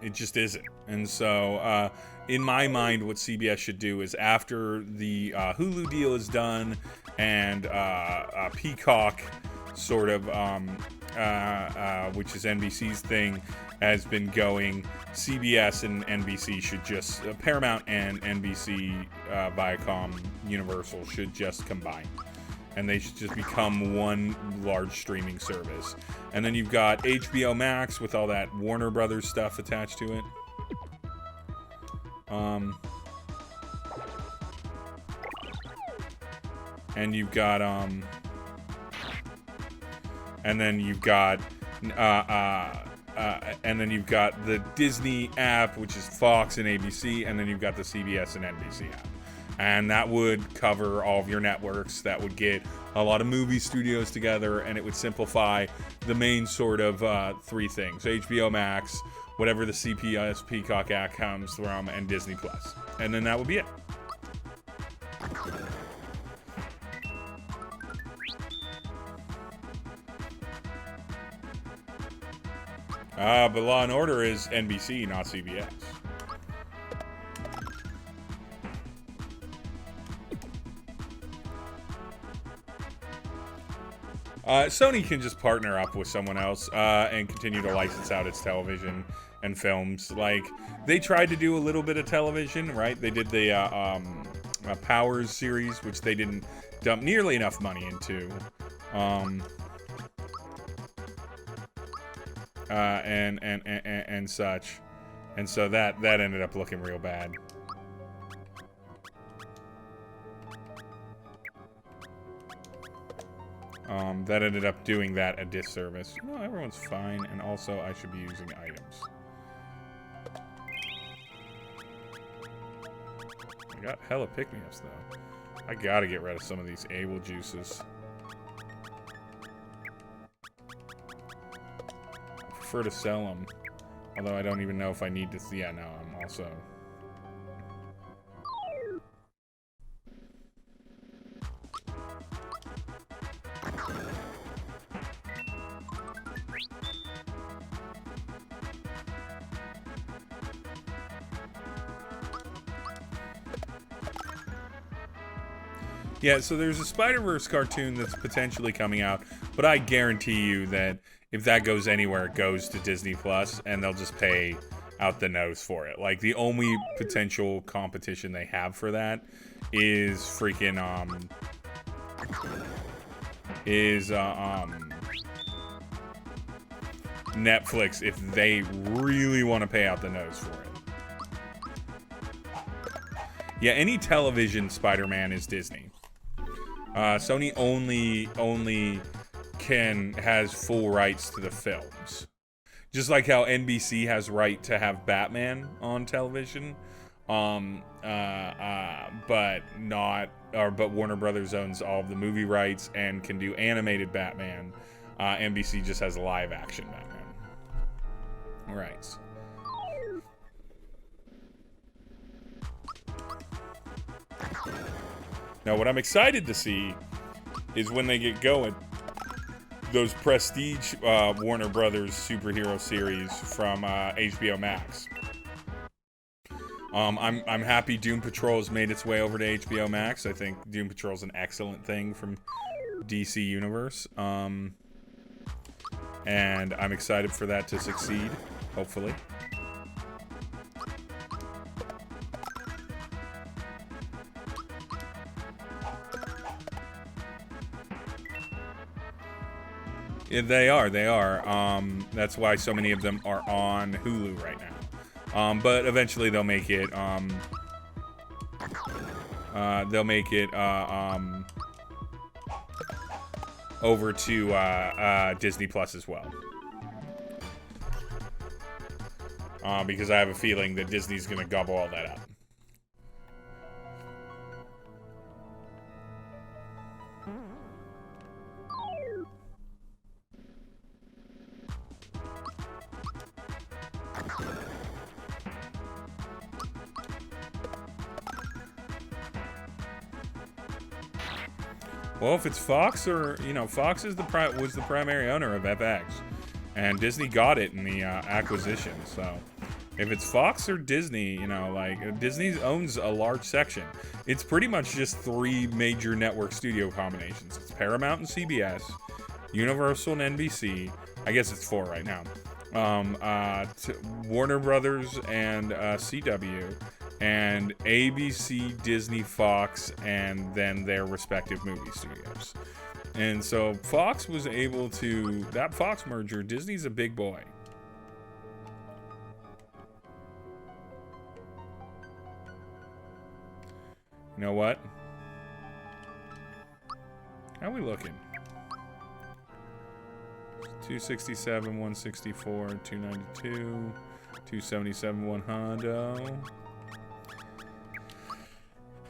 It just isn't. And so, in my mind, what CBS should do is after the Hulu deal is done and Peacock sort of, which is NBC's thing, has been going, CBS and NBC should just, Paramount and NBC, Viacom, Universal should just combine. And they should just become one large streaming service. And then you've got HBO Max with all that Warner Brothers stuff attached to it. And you've got and then you've got the Disney app, which is Fox and ABC, and then you've got the CBS and NBC app. And that would cover all of your networks. That would get a lot of movie studios together, and it would simplify the main sort of three things: HBO Max, whatever the CBS Peacock app comes from, and Disney Plus. And then that would be it. But Law & Order is NBC, not CBS. Sony can just partner up with someone else and continue to license out its television and films. Like, they tried to do a little bit of television, right? They did the Powers series, which they didn't dump nearly enough money into. And such. And so that ended up looking real bad. That ended up doing that a disservice. No, everyone's fine, and also I should be using items. I got hella pick-me-ups, though. I gotta get rid of some of these able juices. I prefer to sell them, although I don't even know if I need to. Yeah, no, I'm also... Yeah, so there's a Spider-Verse cartoon that's potentially coming out, but I guarantee you that if that goes anywhere, it goes to Disney Plus, and they'll just pay out the nose for it. Like, the only potential competition they have for that is freaking, Netflix, if they really want to pay out the nose for it. Yeah, any television Spider-Man is Disney. Sony only has full rights to the films. Just like how NBC has right to have Batman on television, but Warner Brothers owns all of the movie rights and can do animated Batman. NBC just has live action Batman. Right. Now, what I'm excited to see is when they get going, those prestige Warner Brothers superhero series from HBO Max. I'm happy Doom Patrol has made its way over to HBO Max. I think Doom Patrol is an excellent thing from DC Universe. And I'm excited for that to succeed, hopefully. Yeah, they are. That's why so many of them are on Hulu right now. But eventually they'll make it. Over to Disney Plus as well. Because I have a feeling that Disney's gonna gobble all that up. Well, if it's Fox, or Fox is was the primary owner of FX, and Disney got it in the acquisition. So, if it's Fox or Disney, Disney owns a large section. It's pretty much just 3 major network studio combinations. It's Paramount and CBS, Universal and NBC. I guess it's 4 right now. Warner Brothers and CW. And ABC, Disney, Fox, and then their respective movie studios. And so Fox was able to, that Fox merger, Disney's a big boy. You know what? How are we looking? 267, 164, 292, 277, 100.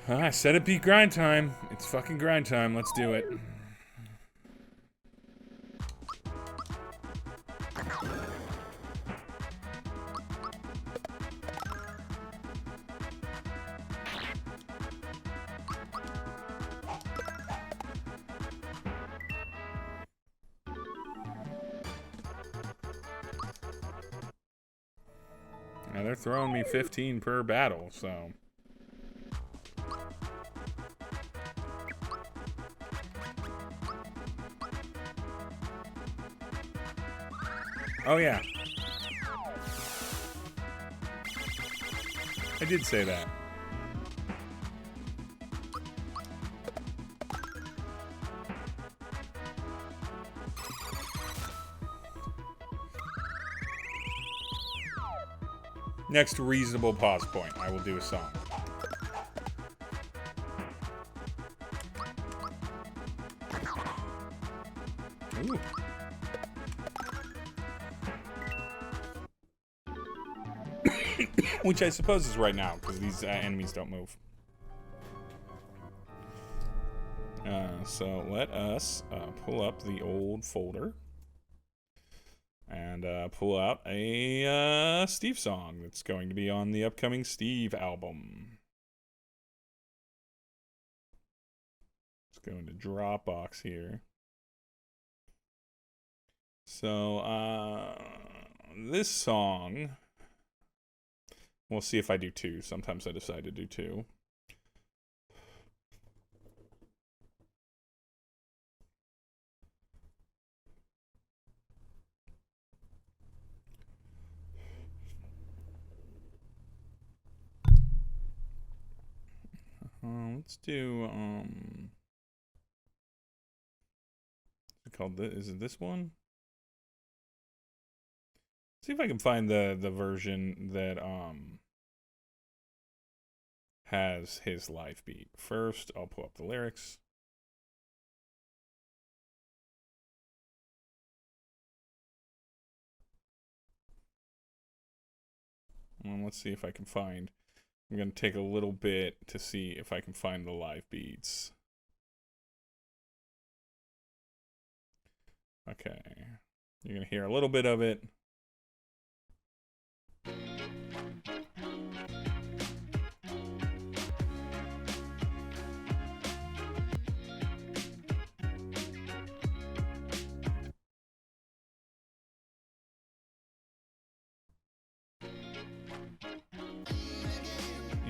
I said it'd be grind time. It's fucking grind time. Let's do it. Now they're throwing me 15 per battle, so... Oh, yeah. I did say that. Next reasonable pause point, I will do a song. Ooh. Which I suppose is right now, because these enemies don't move. So let us pull up the old folder. And pull out a Steve song that's going to be on the upcoming Steve album. Let's go into Dropbox here. So, this song... We'll see if I do 2. Sometimes I decide to do 2. Let's do, is it this one? See if I can find the version that, has his live beat. First, I'll pull up the lyrics. And let's see if I can find... I'm going to take a little bit to see if I can find the live beats. Okay. You're going to hear a little bit of it.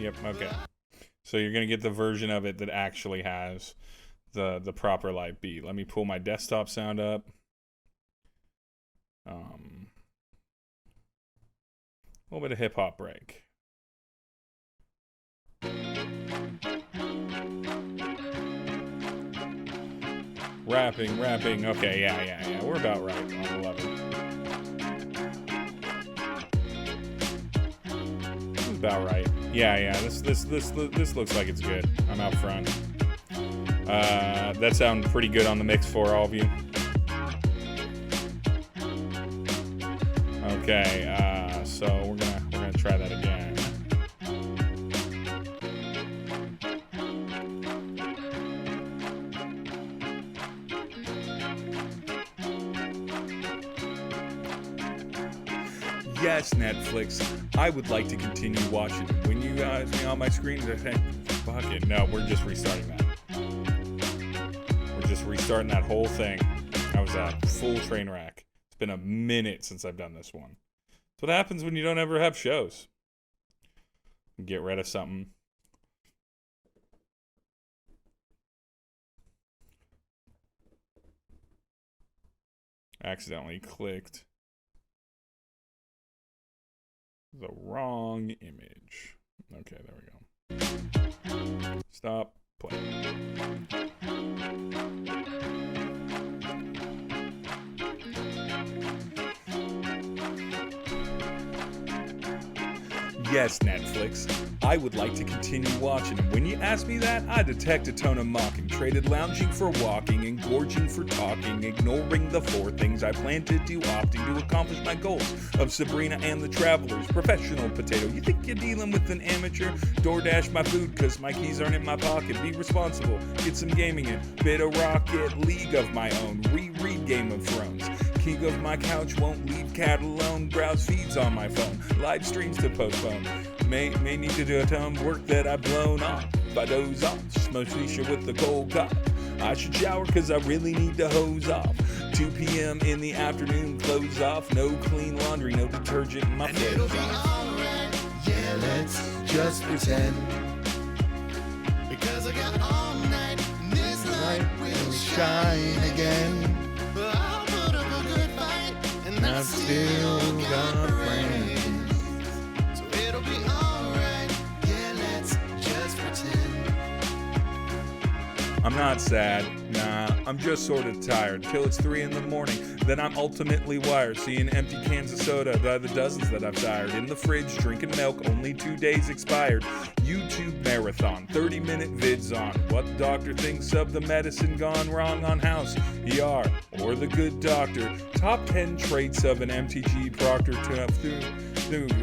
Yep, okay. So you're going to get the version of it that actually has the proper light beat. Let me pull my desktop sound up. A little bit of hip-hop break. Rapping. Okay, yeah. We're about right on 11. About right. Yeah. This looks like it's good. I'm out front. That sounds pretty good on the mix for all of you. Okay, so we're gonna try that again. Yes, Netflix. I would like to continue watching it. When you guys me on my screen, fuck it. No, we're just restarting that. We're just restarting that whole thing. That was a full train wreck. It's been a minute since I've done this one. That's what happens when you don't ever have shows. Get rid of something. Accidentally clicked the wrong image. Okay, there we go. Stop. Play. Yes, Netflix. I would like to continue watching, and when you ask me that, I detect a tone of mocking. Traded lounging for walking, and gorging for talking, ignoring the four things I plan to do, opting to accomplish my goals of Sabrina and the Travelers. Professional potato, you think you're dealing with an amateur? DoorDash my food, cause my keys aren't in my pocket. Be responsible, get some gaming in. Bit of Rocket League of my own, reread Game of Thrones. King of my couch, won't leave cat alone. Browse feeds on my phone, live streams to postpone. May need to do a ton of work that I've blown off. If I doze off, smoke shisha with the cold cop. I should shower cause I really need to hose off. 2 p.m. in the afternoon, clothes off. No clean laundry, no detergent in my and it'll be alright, yeah, let's just pretend. Because I got all night, and this light will shine again. But I'll put up a good fight, and I've still got friends. So it'll be alright, yeah, let's just pretend. I'm not sad, nah, I'm just sort of tired. Till it's 3 in the morning, then I'm ultimately wired. Seeing empty cans of soda by the dozens that I've tired. In the fridge, drinking milk, only 2 days expired. YouTube marathon, 30-minute vids on what the doctor thinks of the medicine gone wrong on house, ER, or the good doctor. Top 10 traits of an MTG proctor through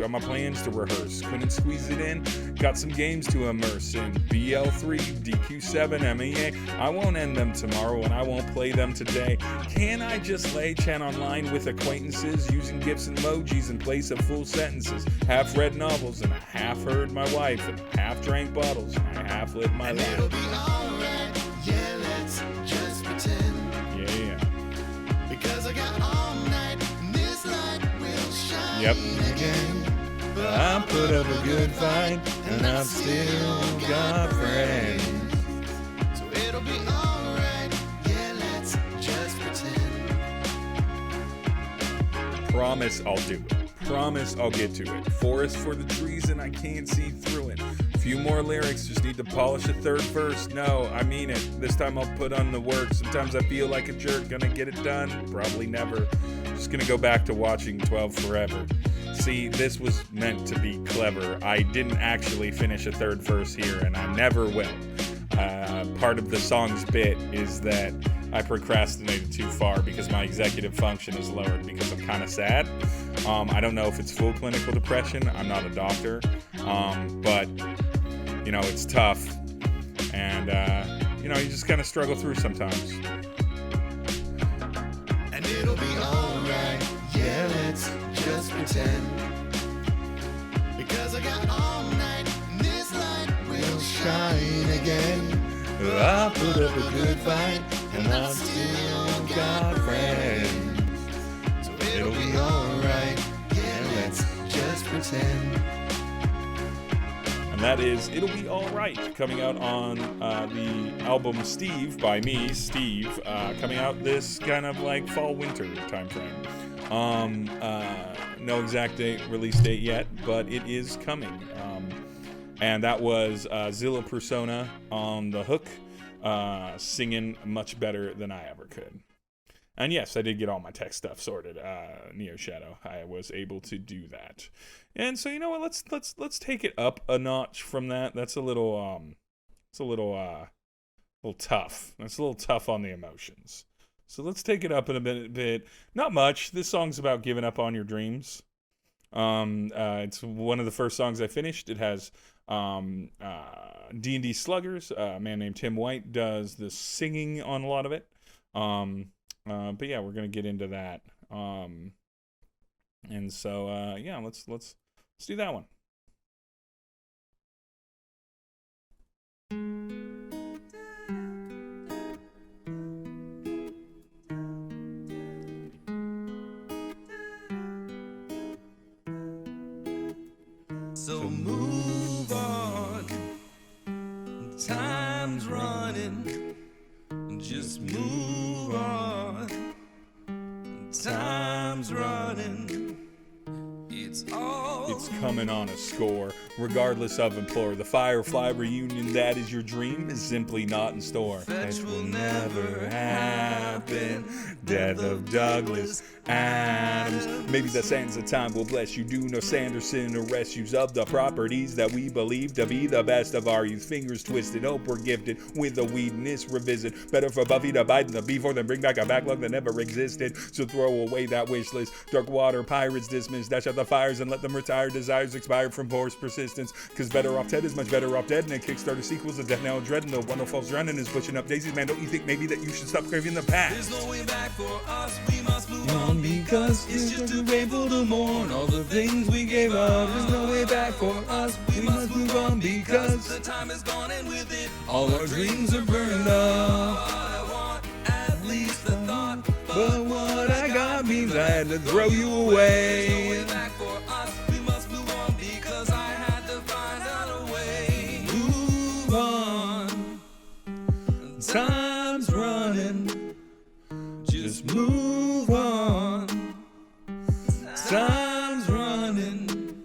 my plans to rehearse. Couldn't squeeze it in, got some games to immerse in. BL3, DQ7, MEA. I won't end them tomorrow and I won't play them today. Can I just lay chat online with acquaintances using GIFs and emojis in place of full sentences? Half read novels and I half heard my wife and I half drank bottles and I half lived my life. It'll be alright, yeah, let's just pretend. Yeah. Because I got all night, and this light will shine Yep. again. But I put up a good fight and I've still got friends. So it'll be alright, yeah, let's just pretend. Promise I'll do it. Promise I'll get to it. Forest for the trees and I can't see through it. Few more lyrics, just need to polish a third verse. No, I mean it. This time I'll put on the work. Sometimes I feel like a jerk. Gonna get it done? Probably never. Just gonna go back to watching 12 forever. See, this was meant to be clever. I didn't actually finish a third verse here, and I never will. Part of the song's bit is that I procrastinated too far because my executive function is lowered because I'm kind of sad. I don't know if it's full clinical depression. I'm not a doctor. But, you know, it's tough. And, you know, you just kind of struggle through sometimes. And it'll be alright, yeah, let's just pretend. Because I got all night, and this light will shine again. I put up a good fight, and I've still got friends. So it'll be alright, yeah, let's just pretend. And that is It'll Be Alright, coming out on the album Steve by me, Steve, coming out this kind of like fall-winter time frame. No exact release date yet, but it is coming. And that was Zilla Persona on the hook, singing much better than I ever could. And yes, I did get all my tech stuff sorted. Neo Shadow, I was able to do that. And so you know what? Let's take it up a notch from that. That's a little little tough. That's a little tough on the emotions. So let's take it up in a bit. Not much. This song's about giving up on your dreams. It's one of the first songs I finished. It has D&D Sluggers. A man named Tim White does the singing on a lot of it. But yeah, we're gonna get into that. And so yeah, let's do that one. So move on. Time's running. Just move on. Time's running. It's coming on a score, regardless of implore. The Firefly reunion that is your dream is simply not in store. Fetch will never happen. Death of Douglas Adams. Maybe the sands of time will bless you. Do no Sanderson arrest you of the properties that we believe to be the best of our youth. Fingers twisted, hope we're gifted with a weedness revisit. Better for Buffy to bite in the before than bring back a backlog that never existed. So throw away that wish list. Dark water pirates dismissed. Dash out the fires and let them retire. Desires expired from forced persistence. Cause better off Ted is much better off dead. And a Kickstarter sequels of Death Now Dread and the Wonderfalls drowning is pushing up daisies. Man, don't you think maybe that you should stop craving the past? There's no way back for us, we must move on because it's just too painful to mourn all the things we gave up. There's no way back for us, we must move on because the time is gone and with it all our dreams are burned up. I want at least the thought, but what I got means I had to throw you away. There's no way back for us, we must move on because I had to find out a way. Move on, time's running. Just move on. Time's running.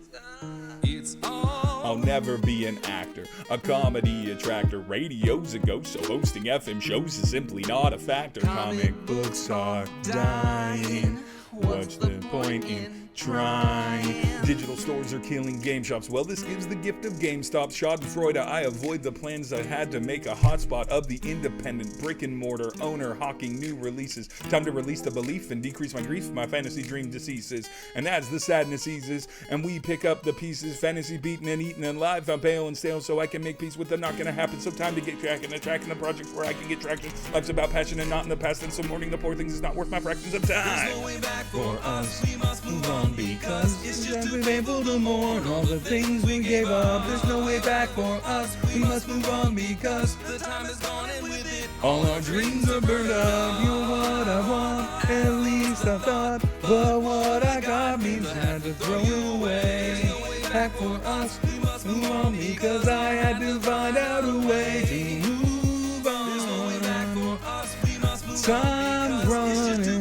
It's all. I'll never be an actor, a comedy attractor. Radio's a ghost, so hosting FM shows is simply not a factor. Comic books are dying. What's the point in trying? Digital stores are killing game shops. Well, this gives the gift of GameStop. Schadenfreude, I avoid the plans I had to make a hotspot of the independent brick and mortar owner hawking new releases. Time to release the belief and decrease my grief. My fantasy dream deceases. And as the sadness eases and we pick up the pieces, fantasy beaten and eaten and live, I'm pale and stale, so I can make peace with the not gonna happen. So time to get tracking the projects where I can get traction. Life's about passion and not in the past, and so mourning the poor things is not worth my fractions of time. There's no way back for us, we must move on because it's just too painful to mourn all the things we gave up. There's no way back for us, we must move on because the time is gone and with it all our dreams are burned up. You're what I want, at least I thought, but what I got means I had to throw you away. There's no way back for us, we must move on because I had to find out a way to move on. There's no way back for us, we must move on. Time's running,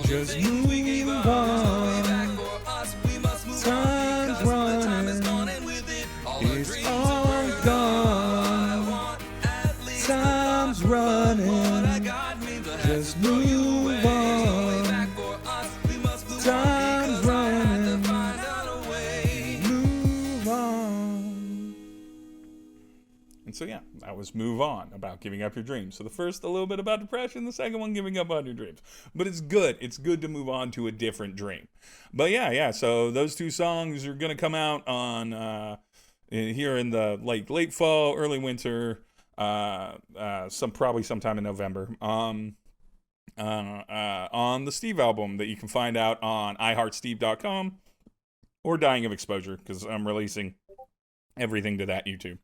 just move on. Time's running, it's all gone. Time's running, just move on. Time's running, move on. And so yeah, that was Move On, about giving up your dreams. So the first a little bit about depression, the second one giving up on your dreams. But it's good. It's good to move on to a different dream. But yeah, so those two songs are going to come out on here in the late fall, early winter, probably sometime in November. On the Steve album that you can find out on iHeartSteve.com or Dying of Exposure, because I'm releasing everything to that YouTube.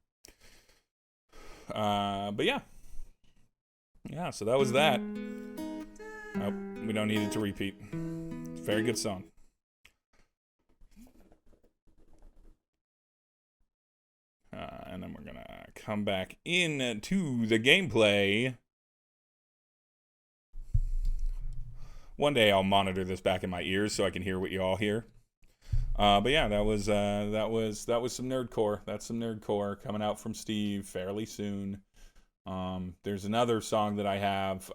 But yeah, so that was that. Oh, we don't need it to repeat. Very good song. And then we're gonna come back in to the gameplay. One day I'll monitor this back in my ears so I can hear what you all hear. But yeah, that was some nerdcore. That's some nerdcore coming out from Steve fairly soon. There's another song that I have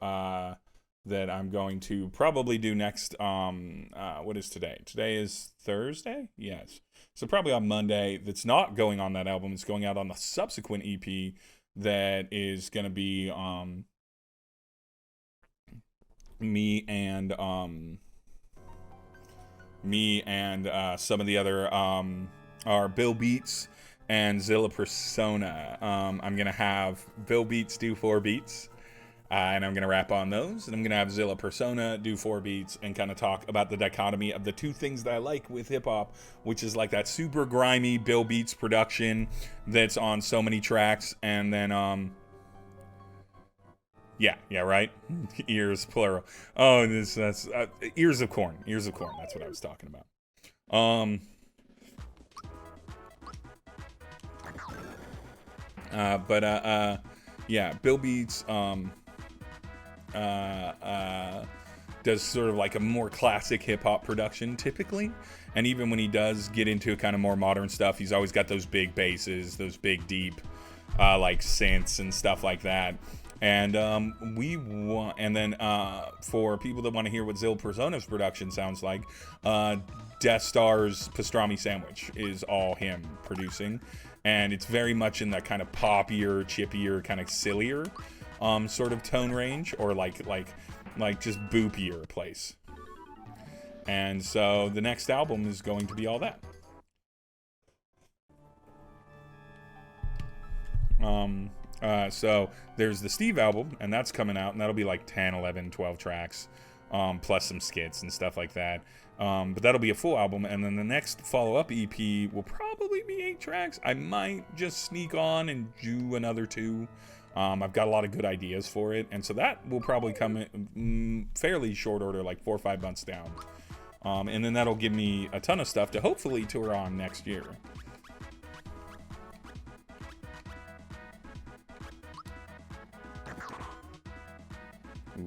that I'm going to probably do next. What is today? Today is Thursday? Yes. So probably on Monday. That's not going on that album. It's going out on the subsequent EP that is going to be me and some of the other are Bill Beats and Zilla Persona. I'm gonna have Bill Beats do 4 beats, and I'm gonna rap on those, and I'm gonna have Zilla Persona do 4 beats and kind of talk about the dichotomy of the two things that I like with hip-hop, which is like that super grimy Bill Beats production that's on so many tracks, and then yeah, right. Ears plural. Oh, that's ears of corn. Ears of corn. That's what I was talking about. Yeah, Bill Beats does sort of like a more classic hip hop production typically, and even when he does get into kind of more modern stuff, he's always got those big basses, those big deep like synths and stuff like that. And for people that want to hear what Zilla Persona's production sounds like, Death Star's Pastrami Sandwich is all him producing, and it's very much in that kind of poppier, chippier, kind of sillier sort of tone range, or like just boopier place. And so the next album is going to be all that. So there's the Steve album, and that's coming out, and that'll be like 10, 11, 12 tracks, plus some skits and stuff like that. But that'll be a full album, and then the next follow-up EP will probably be 8 tracks. I might just sneak on and do another 2. I've got a lot of good ideas for it, and so that will probably come in fairly short order, like 4 or 5 months down. And then that'll give me a ton of stuff to hopefully tour on next year. Ooh.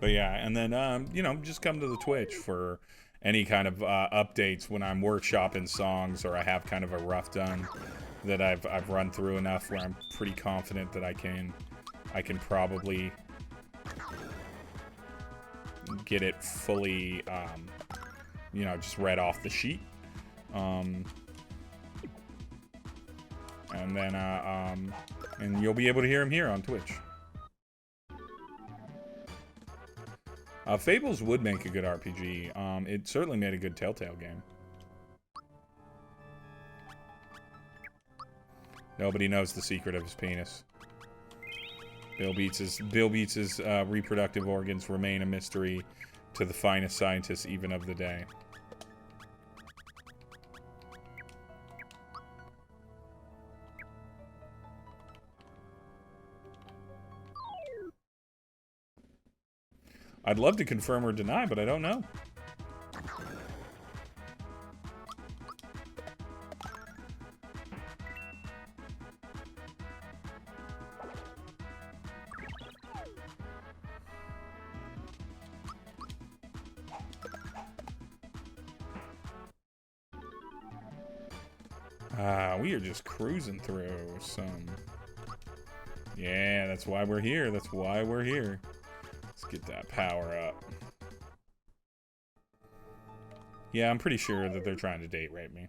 But yeah, and then, just come to the Twitch for any kind of updates when I'm workshopping songs, or I have kind of a rough done that I've run through enough where I'm pretty confident that I can probably get it fully, just read off the sheet. And then, and you'll be able to hear him here on Twitch. Fables would make a good RPG. It certainly made a good Telltale game. Nobody knows the secret of his penis. Bill Beats' reproductive organs remain a mystery to the finest scientists even of the day. I'd love to confirm or deny, but I don't know. We are just cruising through some... Yeah, that's why we're here. That's why we're here. Let's get that power up. Yeah, I'm pretty sure that they're trying to date rape me.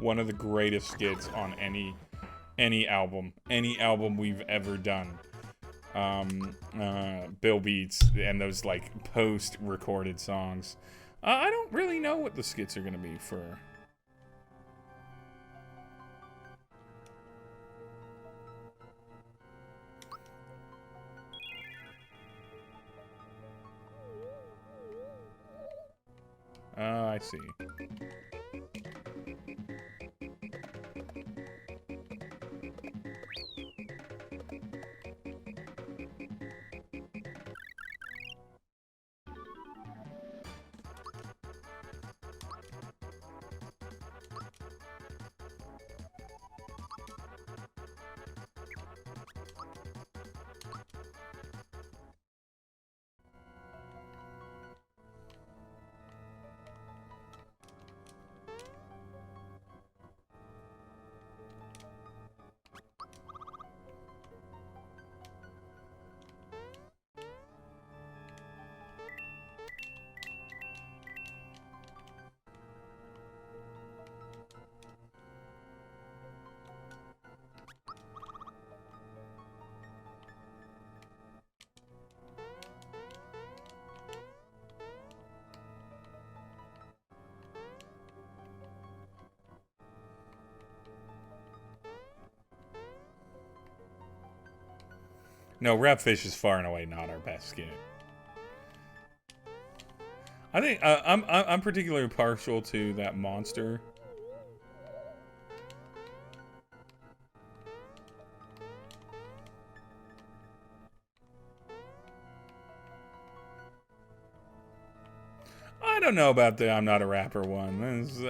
one of the greatest skits on any album we've ever done. Bill Beats and those like post-recorded songs. I don't really know what the skits are gonna be for. I see. No, Rapfish is far and away not our best skit. I think I'm particularly partial to that monster. I don't know about the I'm not a rapper one. That's,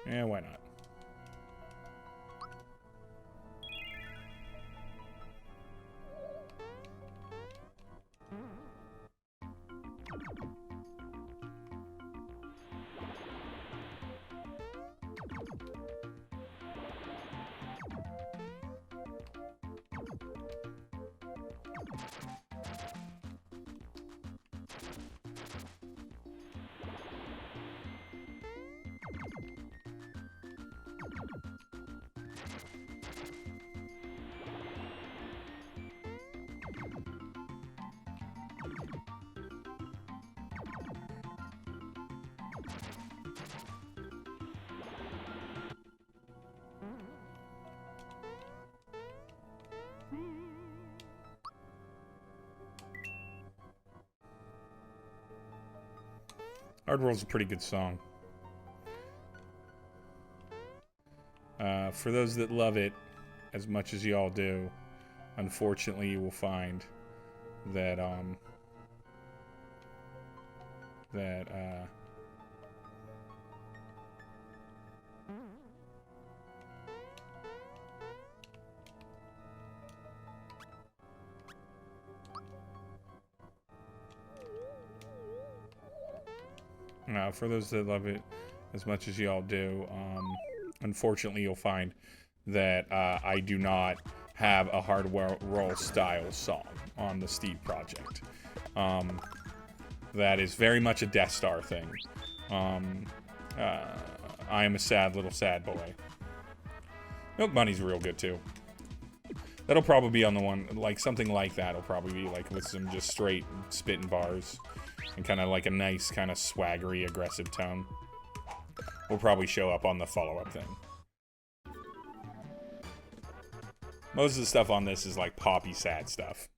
yeah, why not? Hard World's a pretty good song. For those that love it as much as y'all do, unfortunately you will find that for those that love it as much as y'all do, unfortunately you'll find that I do not have a hard roll style song on the Steve project. That is very much a Death Star thing. I am a sad little sad boy. Milk Bunny's real good too. That'll probably be on the one, like something like that will probably be like with some just straight spitting bars and kind of like a nice kind of swaggery aggressive tone. Will probably show up on the follow-up thing. Most of the stuff on this is like poppy sad stuff.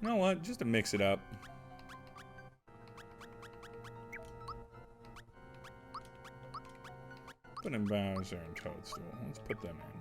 You know what? Just to mix it up. Put in Bowser and Toadstool. Let's put them in.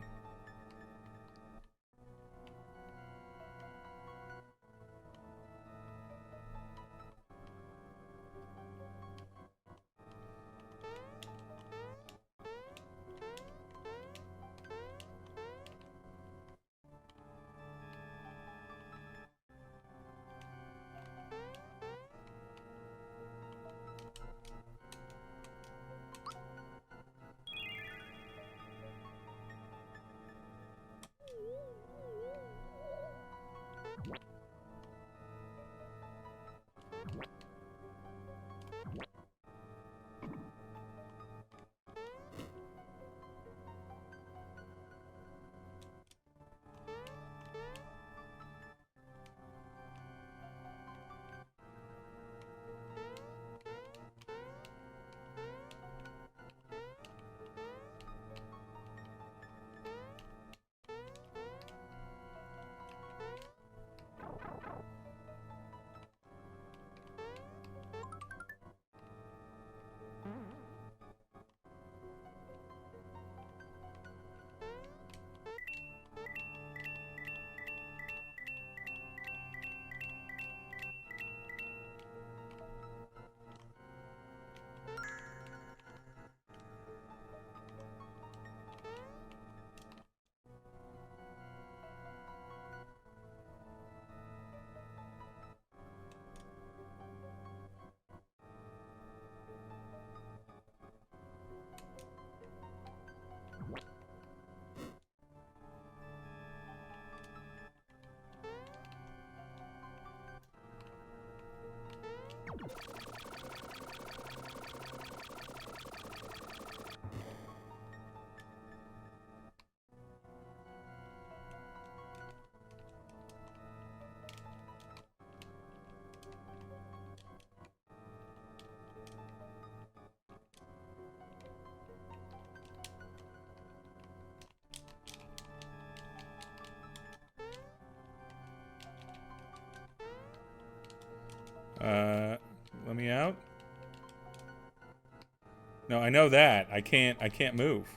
No, I know that. I can't move.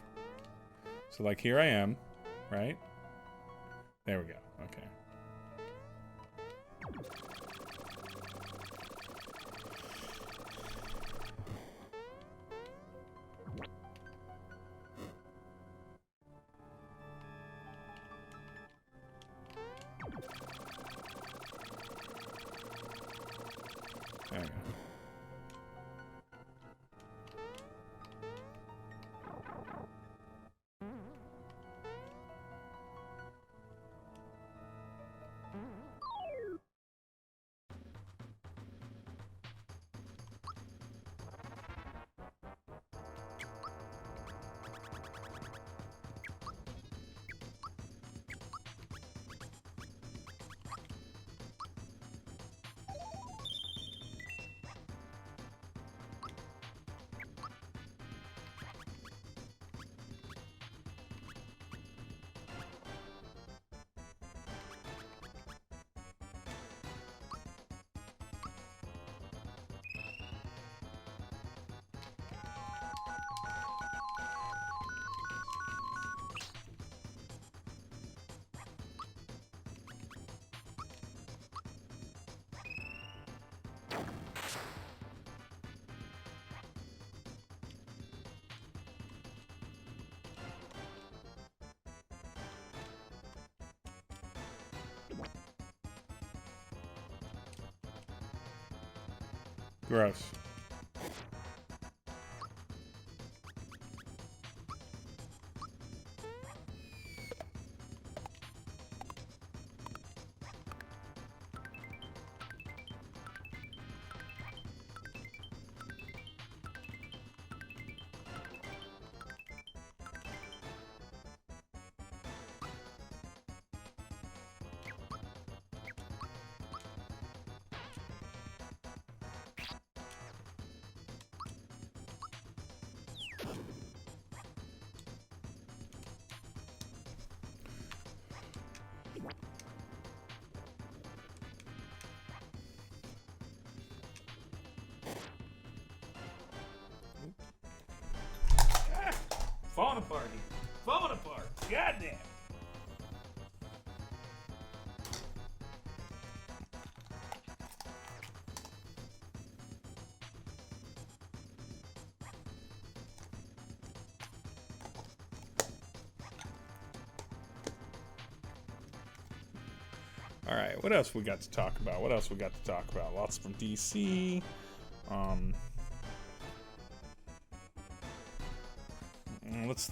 So like here I am, right? There we go. Okay. There we go. Gross. Falling apart here. Falling apart. Goddamn. All right, what else we got to talk about? Lots from DC. Let's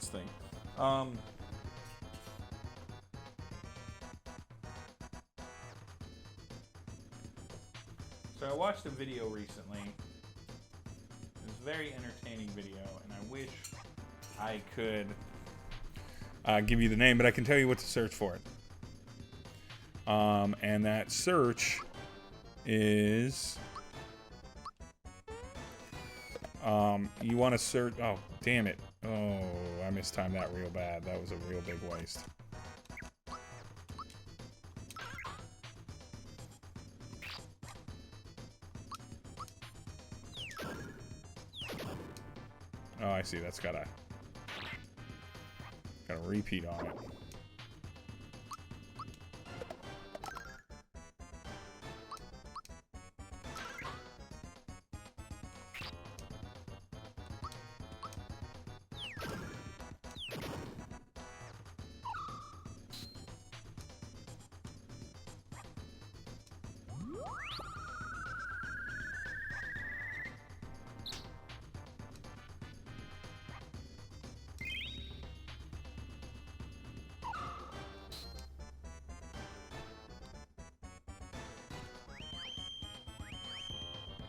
think. So I watched a video recently. It was a very entertaining video, and I wish I could give you the name, but I can tell you what to search for it. And that search is... you want to search... Oh, damn it. Oh, I mistimed that real bad. That was a real big waste. Oh, I see. That's got a repeat on it.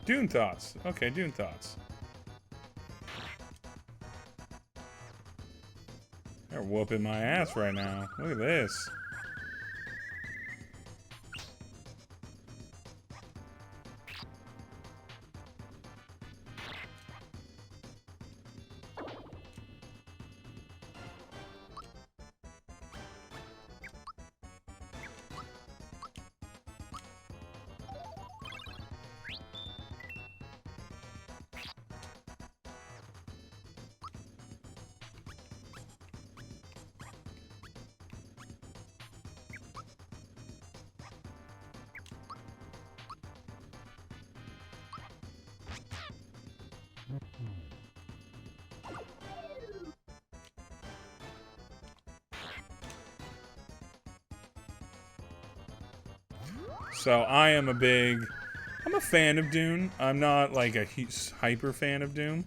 Dune Thoughts. Okay, Dune Thoughts. They're whooping my ass right now. Look at this. So I'm a fan of Dune. I'm not like a hyper fan of Dune.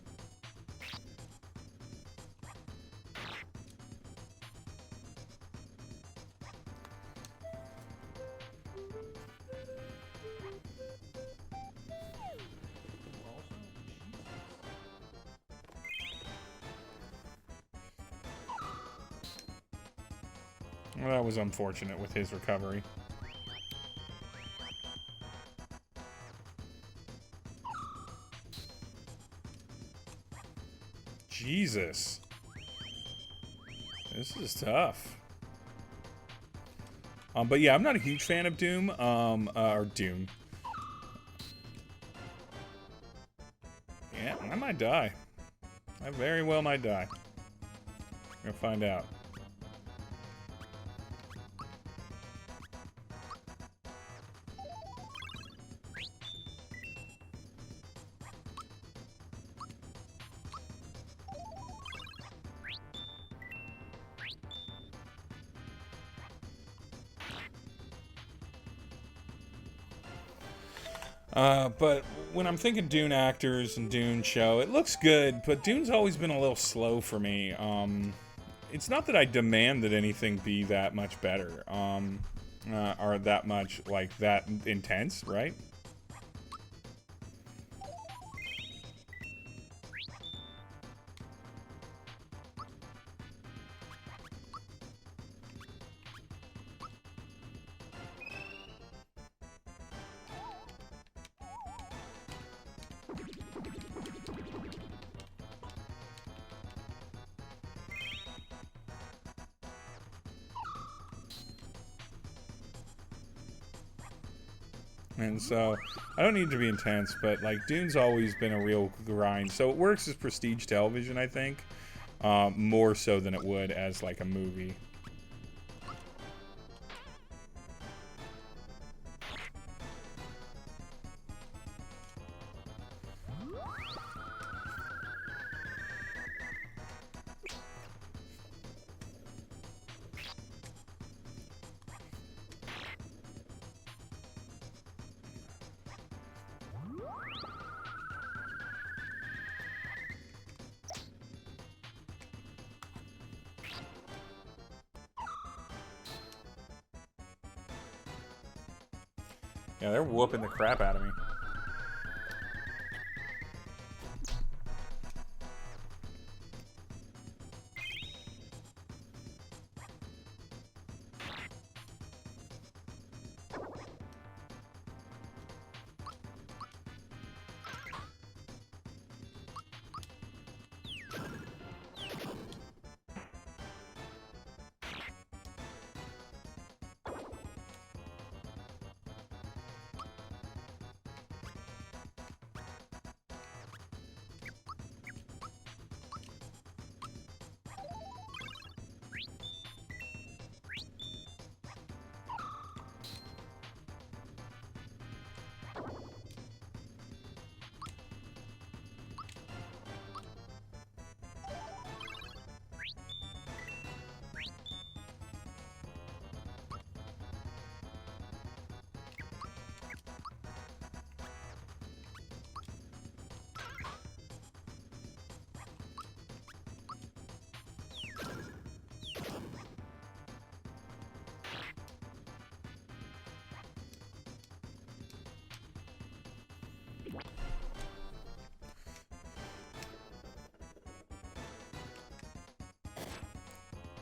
Well, that was unfortunate with his recovery. Jesus. This is tough. But yeah, I'm not a huge fan of Doom, or Doom. Yeah, I might die. I very well might die. We're gonna find out. But when I'm thinking Dune actors and Dune show, it looks good, but Dune's always been a little slow for me. It's not that I demand that anything be that much better, or that much, like, that intense, right? And so, I don't need to be intense, but, like, Dune's always been a real grind. So it works as prestige television, I think, more so than it would as, like, a movie. Yeah, they're whooping the crap out of me.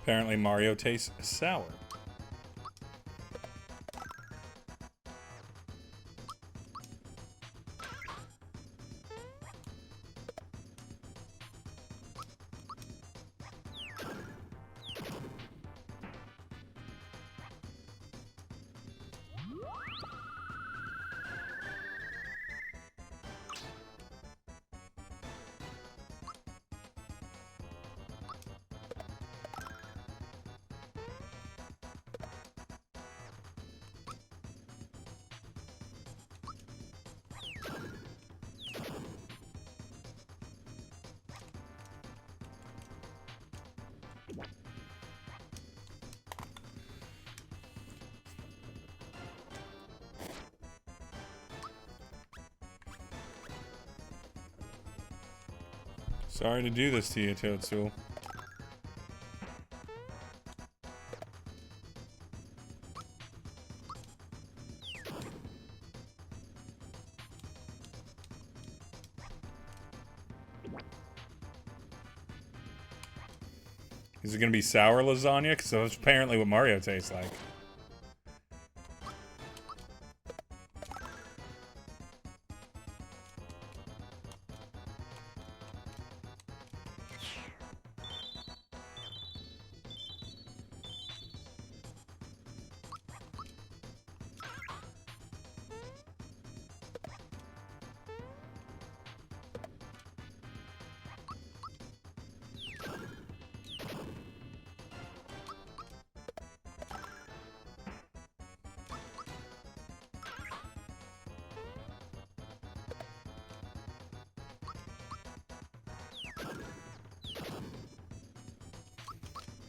Apparently Mario tastes sour. Sorry to do this to you, Toadstool. Is it gonna be sour lasagna? Because that's apparently what Mario tastes like.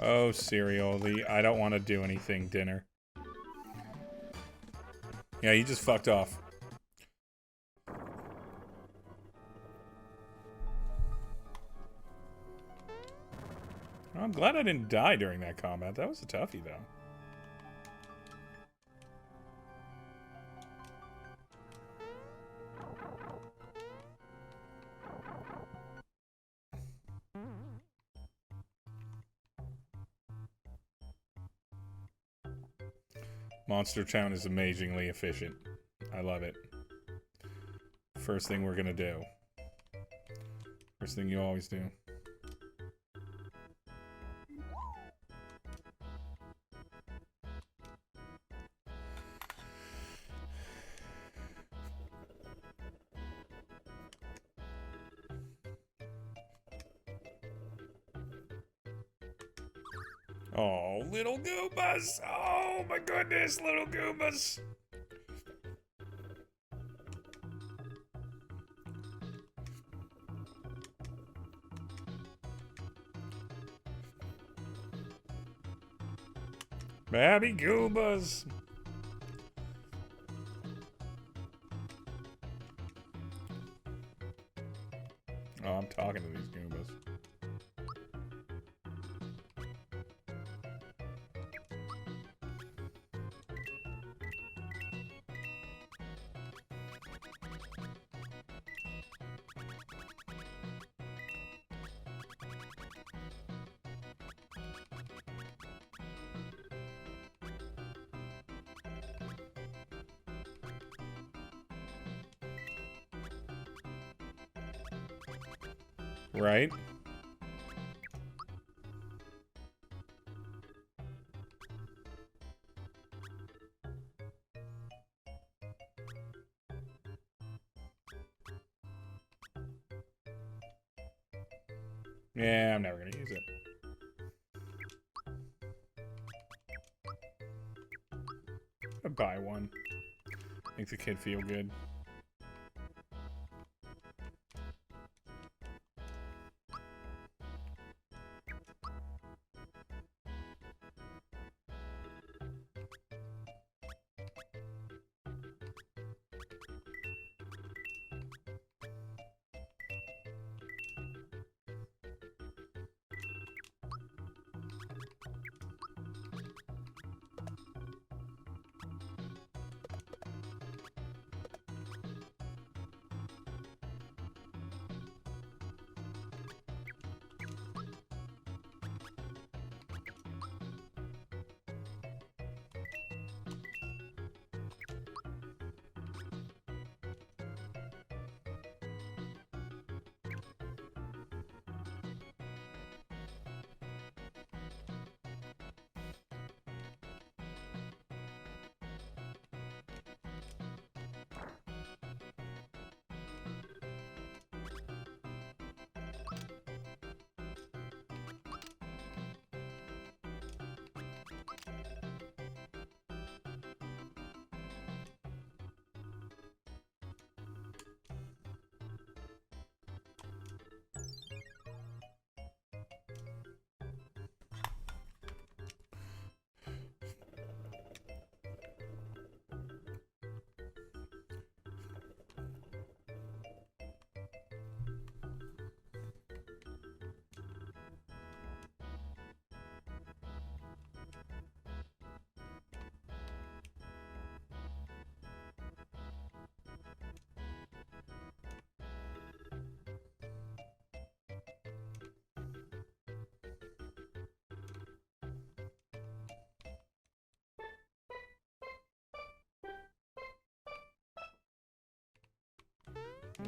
Oh, cereal. I don't want to do anything dinner. Yeah, you just fucked off. I'm glad I didn't die during that combat. That was a toughie, though. Monster Town is amazingly efficient. I love it. First thing we're gonna do. First thing you always do. Oh, little Goombas! Oh my goodness, little Goombas! Babby Goombas! Oh, I'm talking to these Goombas. Right? Yeah, I'm never gonna use it. I'd buy one. Makes the kid feel good.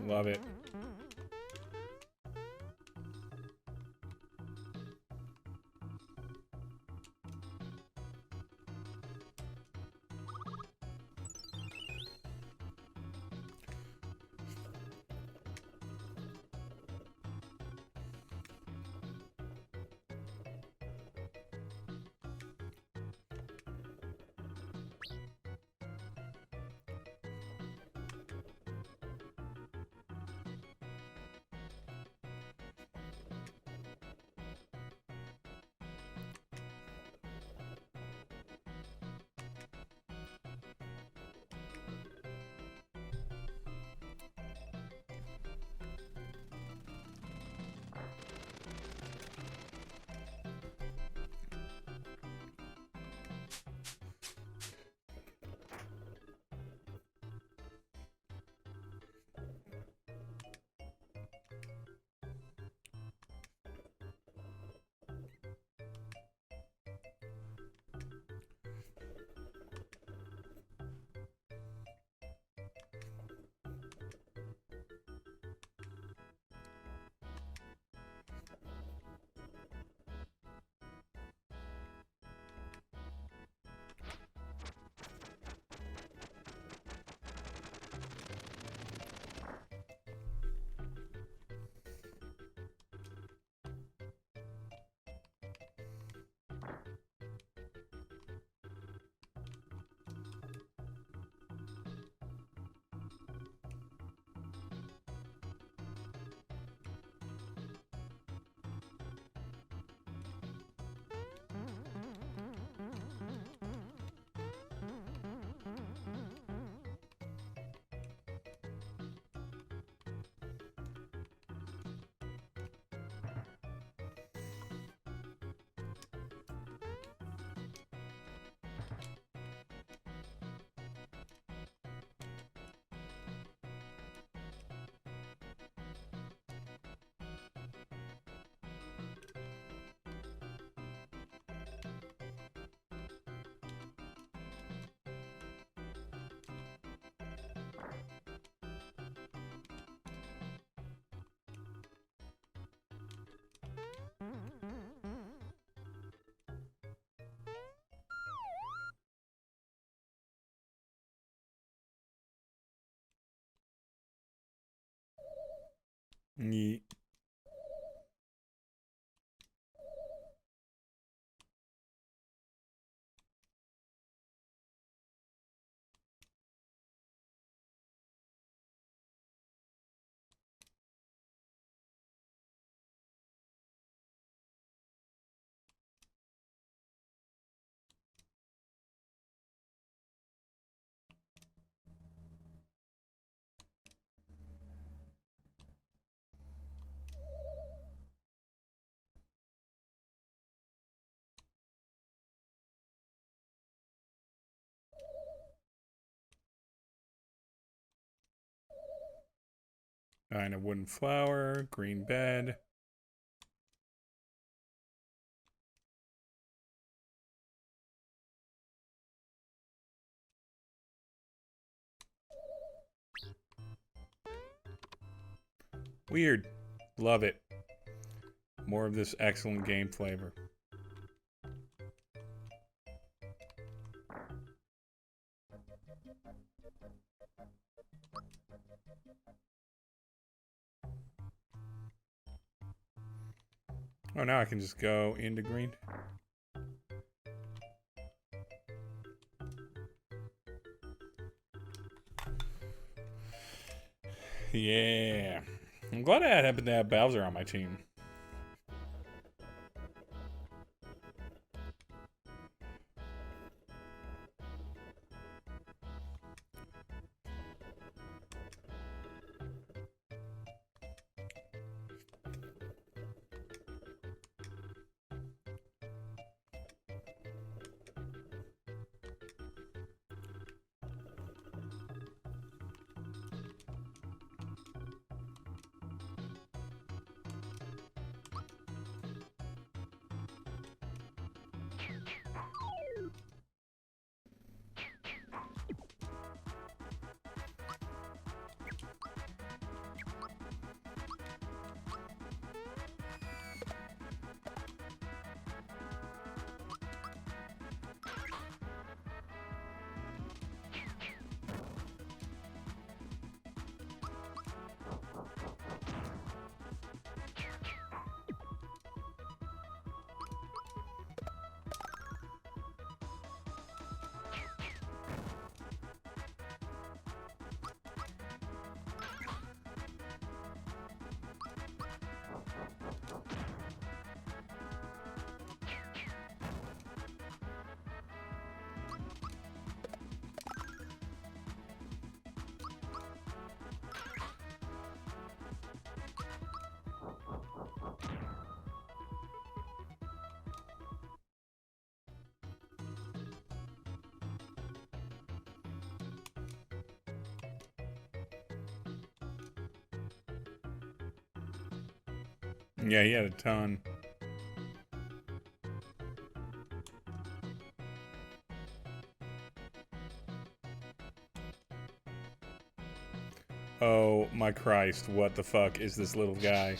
Love it. Neat. And a wooden flower, green bed. Weird. Love it. More of this excellent game flavor. Oh, now I can just go into green. Yeah. I'm glad I happened to have Bowser on my team. Yeah, he had a ton. Oh my Christ, what the fuck is this little guy?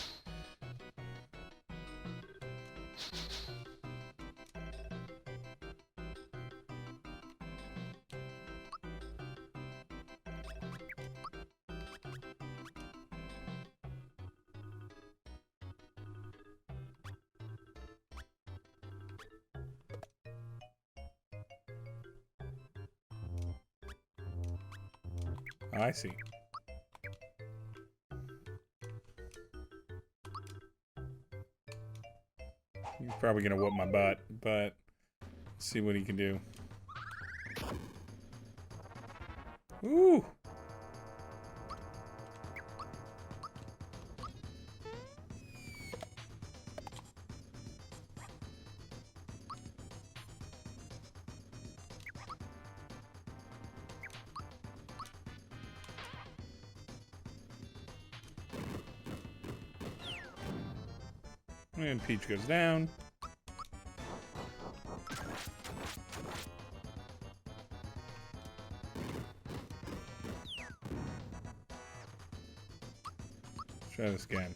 Oh, I see. He's probably gonna whoop my butt, but let's see what he can do. Ooh! And Peach goes down. Let's try this again.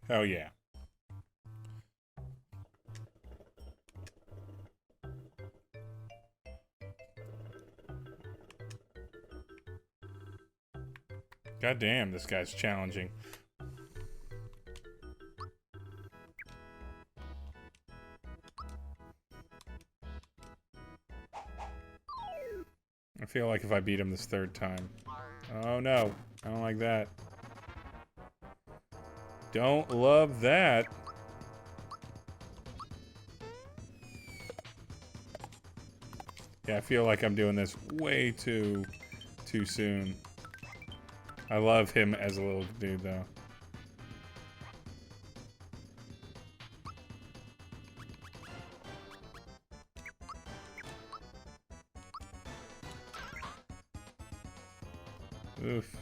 Oh yeah. God damn, this guy's challenging. I feel like if I beat him this third time. Oh no, I don't like that. Don't love that. Yeah, I feel like I'm doing this way too soon. I love him as a little dude though. Oof.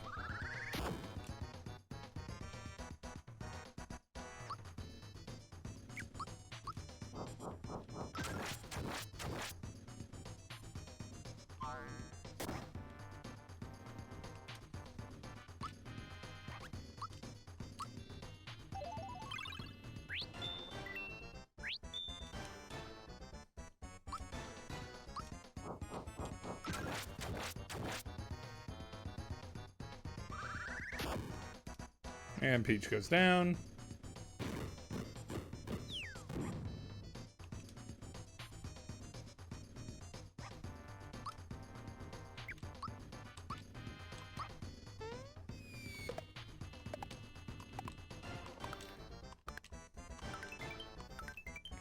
And Peach goes down.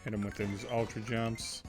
Hit him with those ultra jumps.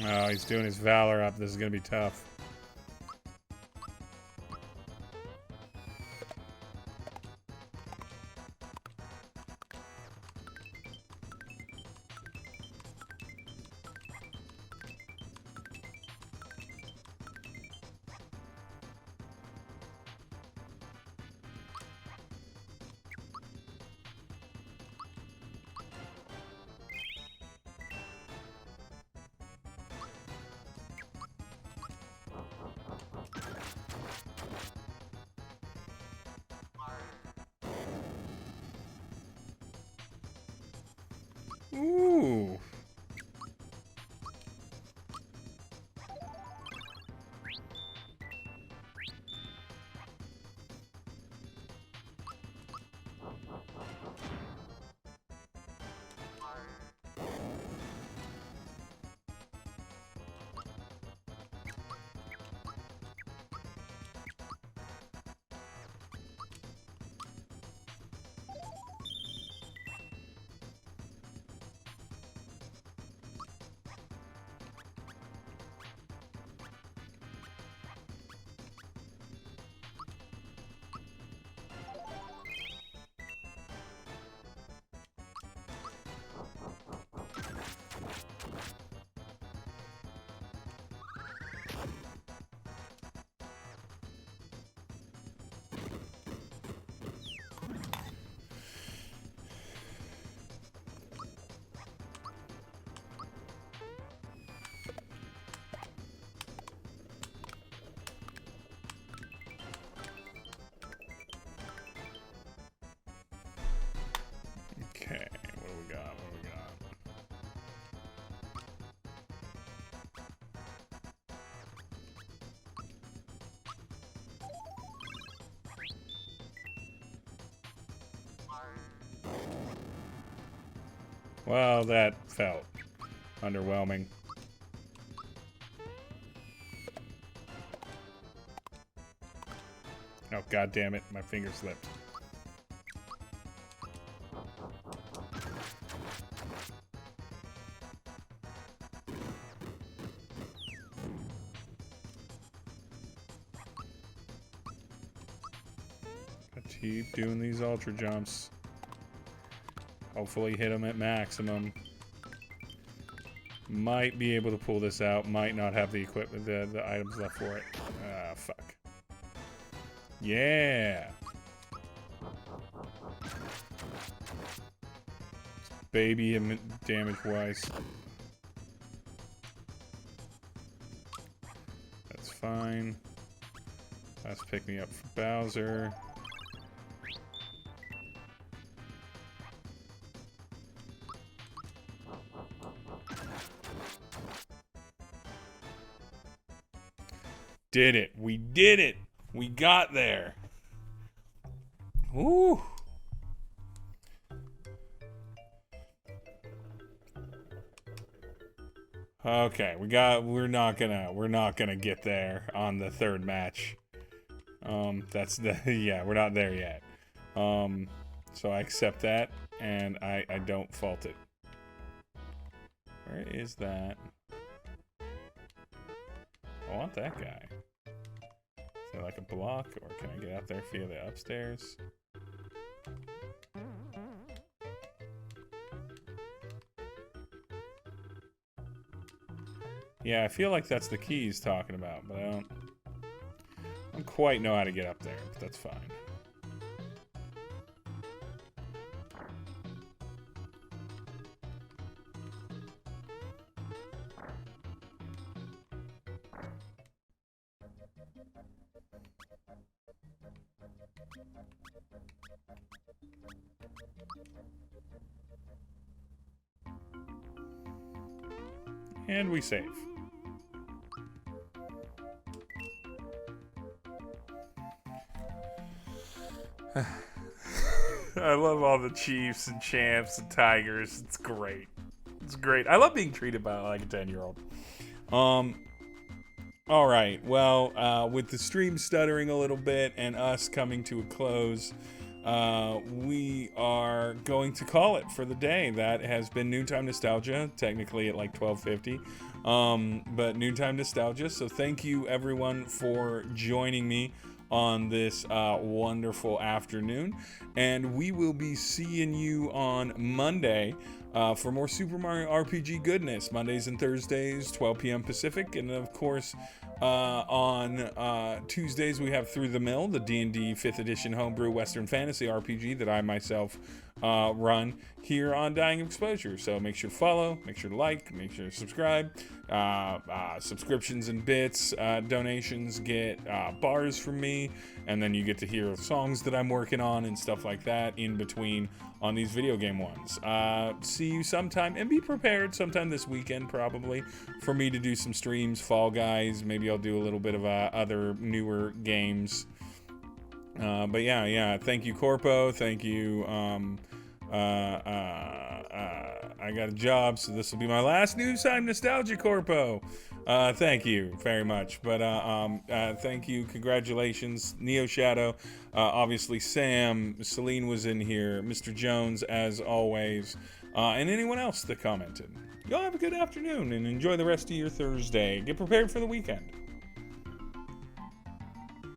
Oh, he's doing his Valor up. This is going to be tough. Ooh. Okay, what do we got? What do we got? Well, that felt underwhelming. Oh, god damn it, my finger slipped. Keep doing these ultra jumps. Hopefully hit them at maximum. Might be able to pull this out. Might not have the equipment, the items left for it. Ah, fuck. Yeah. Baby him damage-wise. That's fine. Let's pick me up for Bowser. did it. We did it. We got there. Woo. Okay, we're not gonna get there on the third match. We're not there yet. So I accept that, and I don't fault it. Where is that? I want that guy. Is there like a block, or can I get out there via the upstairs? Yeah, I feel like that's the key he's talking about, but I don't quite know how to get up there, but that's fine. And we save. I love all the chiefs and champs and tigers. It's great. It's great. I love being treated by like a 10-year-old. All right. Well, with the stream stuttering a little bit and us coming to a close, we are going to call it for the day. That has been Noontime Nostalgia, technically at like 12:50, but Noontime Nostalgia. So thank you everyone for joining me on this wonderful afternoon, and we will be seeing you on Monday for more Super Mario RPG goodness. Mondays and Thursdays, 12 p.m. Pacific, and of course on Tuesdays we have Through the Mill, the D&D 5th edition homebrew Western fantasy RPG that I myself run here on Dying of Exposure. So make sure to follow, make sure to like, make sure to subscribe. Subscriptions and bits, donations get bars from me, and then you get to hear songs that I'm working on and stuff like that in between on these video game ones. See you sometime, and be prepared sometime this weekend probably for me to do some streams. Fall Guys, maybe I'll do a little bit of other newer games. But yeah, thank you Corpo, thank you. I got a job, so this will be my last Noontime Nostalgia, Corpo. Thank you very much. But thank you, congratulations, Neo Shadow. Obviously, Sam, Celine was in here, Mr. Jones, as always, and anyone else that commented. Y'all have a good afternoon and enjoy the rest of your Thursday. Get prepared for the weekend.